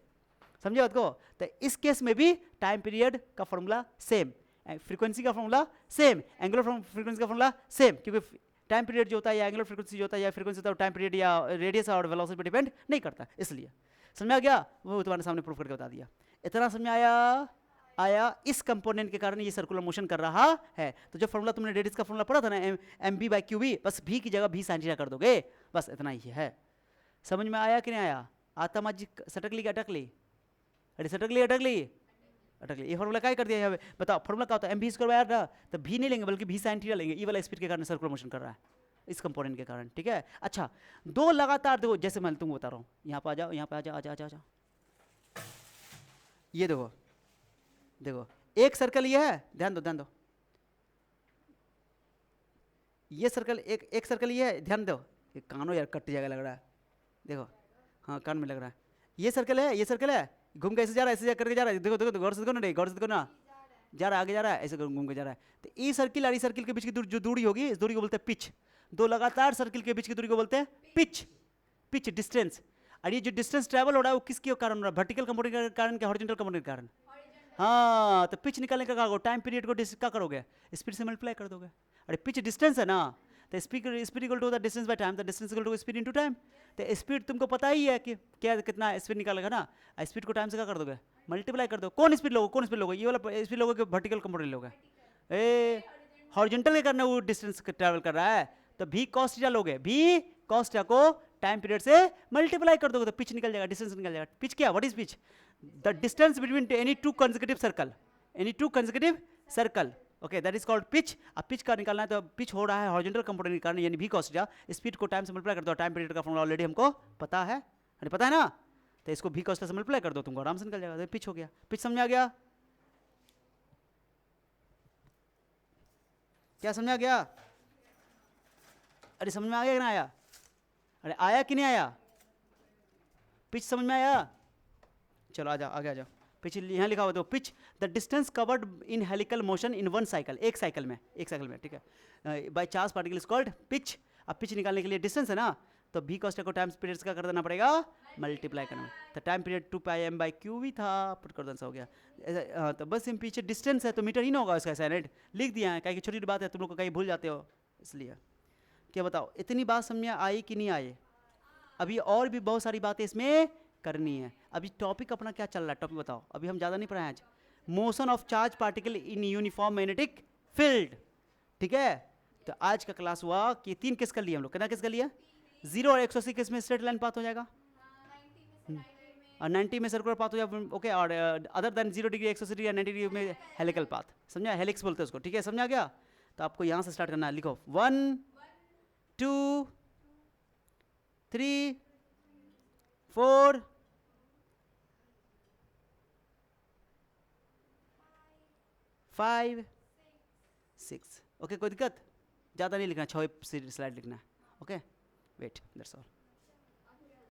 समझे बात को। तो इस केस में भी टाइम पीरियड का फॉर्मूला सेम, फ्रीक्वेंसी का फॉर्मूला सेम, एंगुलर फ्रीक्वेंसी का फॉर्मूला सेम, क्योंकि टाइम पीरियड जो होता है या एंगुलर फ्रीक्वेंसी जो होता है या फ्रीक्वेंसी होता है टाइम पीरियड या रेडियस और वेलोसिटी पर डिपेंड नहीं करता, इसलिए समझ में आ गया। वो तुम्हारे सामने प्रूफ करके बता दिया, इतना समझ में आया। इस कंपोनेंट के कारण ये सर्कुलर मोशन कर रहा है। तो जो फॉर्मूला तुमने रेडियस का फॉर्मूला पढ़ा था ना, mv/qb, बस भी की जगह भी साइन थीटा कर दोगे, बस इतना ही है। समझ में आया कि नहीं आया, आता माझी सटकली की अटकली? अरे सटकली अटकली अटकली। ये फॉर्मूला क्या कर दिया यहाँ पे? बताओ फॉर्मूला क्या होता है? एम भी स्क्वायर बाय आर ना, तो भी नहीं लेंगे बल्कि भी साइन थीटा लेंगे, ई वाला स्पीड के कारण सर्कुलर मोशन कर रहा है इस कंपोनेंट के कारण, ठीक है। अच्छा दो लगातार देखो, जैसे मैं तुमको बता रहा हूँ, यहाँ पे आ जाओ, यहाँ पे आ जाओ, आ जाओ, ये देखो देखो, एक सर्कल ये है, ध्यान दो, ये सर्कल एक सर्कल ये है, ध्यान दो, ये कानों यार कट जाएगा लग रहा है, देखो हाँ कान में लग रहा है, ये सर्कल है, घूम के ऐसे जा रहा है, ऐसे करके जा रहा है, देखो देखो गौर से देखो ना, नहीं गौर से देखो ना, जा रहा है, आगे जा रहा है, ऐसे घूम के जा रहा है। तो ई सर्किल और ई सर्किल के बीच की जो दूरी होगी, इस दूरी को बोलते हैं पिच। दो लगातार सर्किल के बीच की दूरी को बोलते हैं पिच डिस्टेंस। और ये जो डिस्टेंस ट्रैवल हो रहा है वो किसके कारण हो रहा है? वर्टिकल कंपोनेंट के कारण क्या हॉरिजॉन्टल कंपोनेंट के कारण? हाँ, तो पिच निकालने का क्या करोगे? टाइम पीरियड को क्या करोगे? स्पीड से मल्टीप्लाई कर दोगे। अरे पिच डिस्टेंस है ना, तो speed equal to the distance by time, the distance equal to speed into time. तो स्पीड तुमको पता ही है कि क्या कितना स्पीड निकालेगा ना, स्पीड को टाइम से क्या कर दोगे? मल्टीप्लाई कर दो। कौन स्पीड लोगे? ये वाला स्पीड लोगे कि वर्टिकल कंपोनेंट लोगे? ए हॉरिजॉन्टल के कारण वो डिस्टेंस ट्रैवल कर रहा है, तो भी कॉस थीटा लोगे, भी कॉस थीटा को टाइम पीरियड से मल्टीप्लाई कर दोगे तो पिच निकल जाएगा, डिस्टेंस निकल जाएगा। पिच क्या? What is pitch? The distance between any two consecutive circle, okay, that is called pitch. अब पिच का निकालना है तो पिच हो रहा है हॉरिजॉन्टल कंपोनेंट के कारण, यानी भी कॉस थीटा, स्पीड को टाइम से मल्टीप्लाई कर दो, टाइम पीरियड का फॉर्मूला ऑलरेडी हमको पता है ना, तो इसको भी कॉस से मल्टीप्लाई कर दो, तुमको आराम से निकल जाएगा, तो पिच हो गया। पिच समझ आ गया? क्या समझ आ गया? अरे समझ में आ गया कि ना आया? अरे आया कि नहीं आया? पिच समझ में आया? चलो आ जाओ, आगे आ जाओ। पिच यहाँ लिखा हुआ तो pitch the distance covered in helical motion in one cycle, एक साइकिल में, ठीक है, by charge particle is called pitch. अब पिच निकालने के लिए डिस्टेंस है ना, तो भी कॉस्ट को टाइम पीरियड का कर देना पड़ेगा, मल्टीप्लाई करना। तो टाइम पीरियड 2πm/q भी था, पुट कर देना हो गया। तो बस इन पीछे डिस्टेंस है तो मीटर ही ना होगा, इसका साइड लिख दिया है, क्या छोटी बात है, तुम लोग को कहीं भूल जाते हो इसलिए। क्या बताओ इतनी बात समझ में आई कि नहीं आई? अभी और भी बहुत सारी बातें इसमें करनी है। अभी टॉपिक अपना क्या चल रहा है, टॉपिक बताओ। अभी हम ज़्यादा नहीं पढ़ाए आज, motion of charge particle in uniform magnetic field, ठीक है। तो आज का क्लास हुआ कि 3 केस कर लिए हम लोग। कितना केस कर लिया? 0 और 180 केस में स्ट्रेट लाइन पाथ हो जाएगा, और 90 में सर्कुलर पाथ हो जाएगा, ओके। और अदर देन 0 डिग्री 180 डिग्री या 90 डिग्री में हेलिकल पाथ, समझा? हेलिक्स बोलते हैं उसको, ठीक है, समझा गया? तो आपको यहाँ से स्टार्ट करना है, लिखो 1 2 3 4 5 6, ओके। कोई दिक्कत? ज़्यादा नहीं लिखना, 6 स्लाइड लिखना है, ओके। Wait, that's all.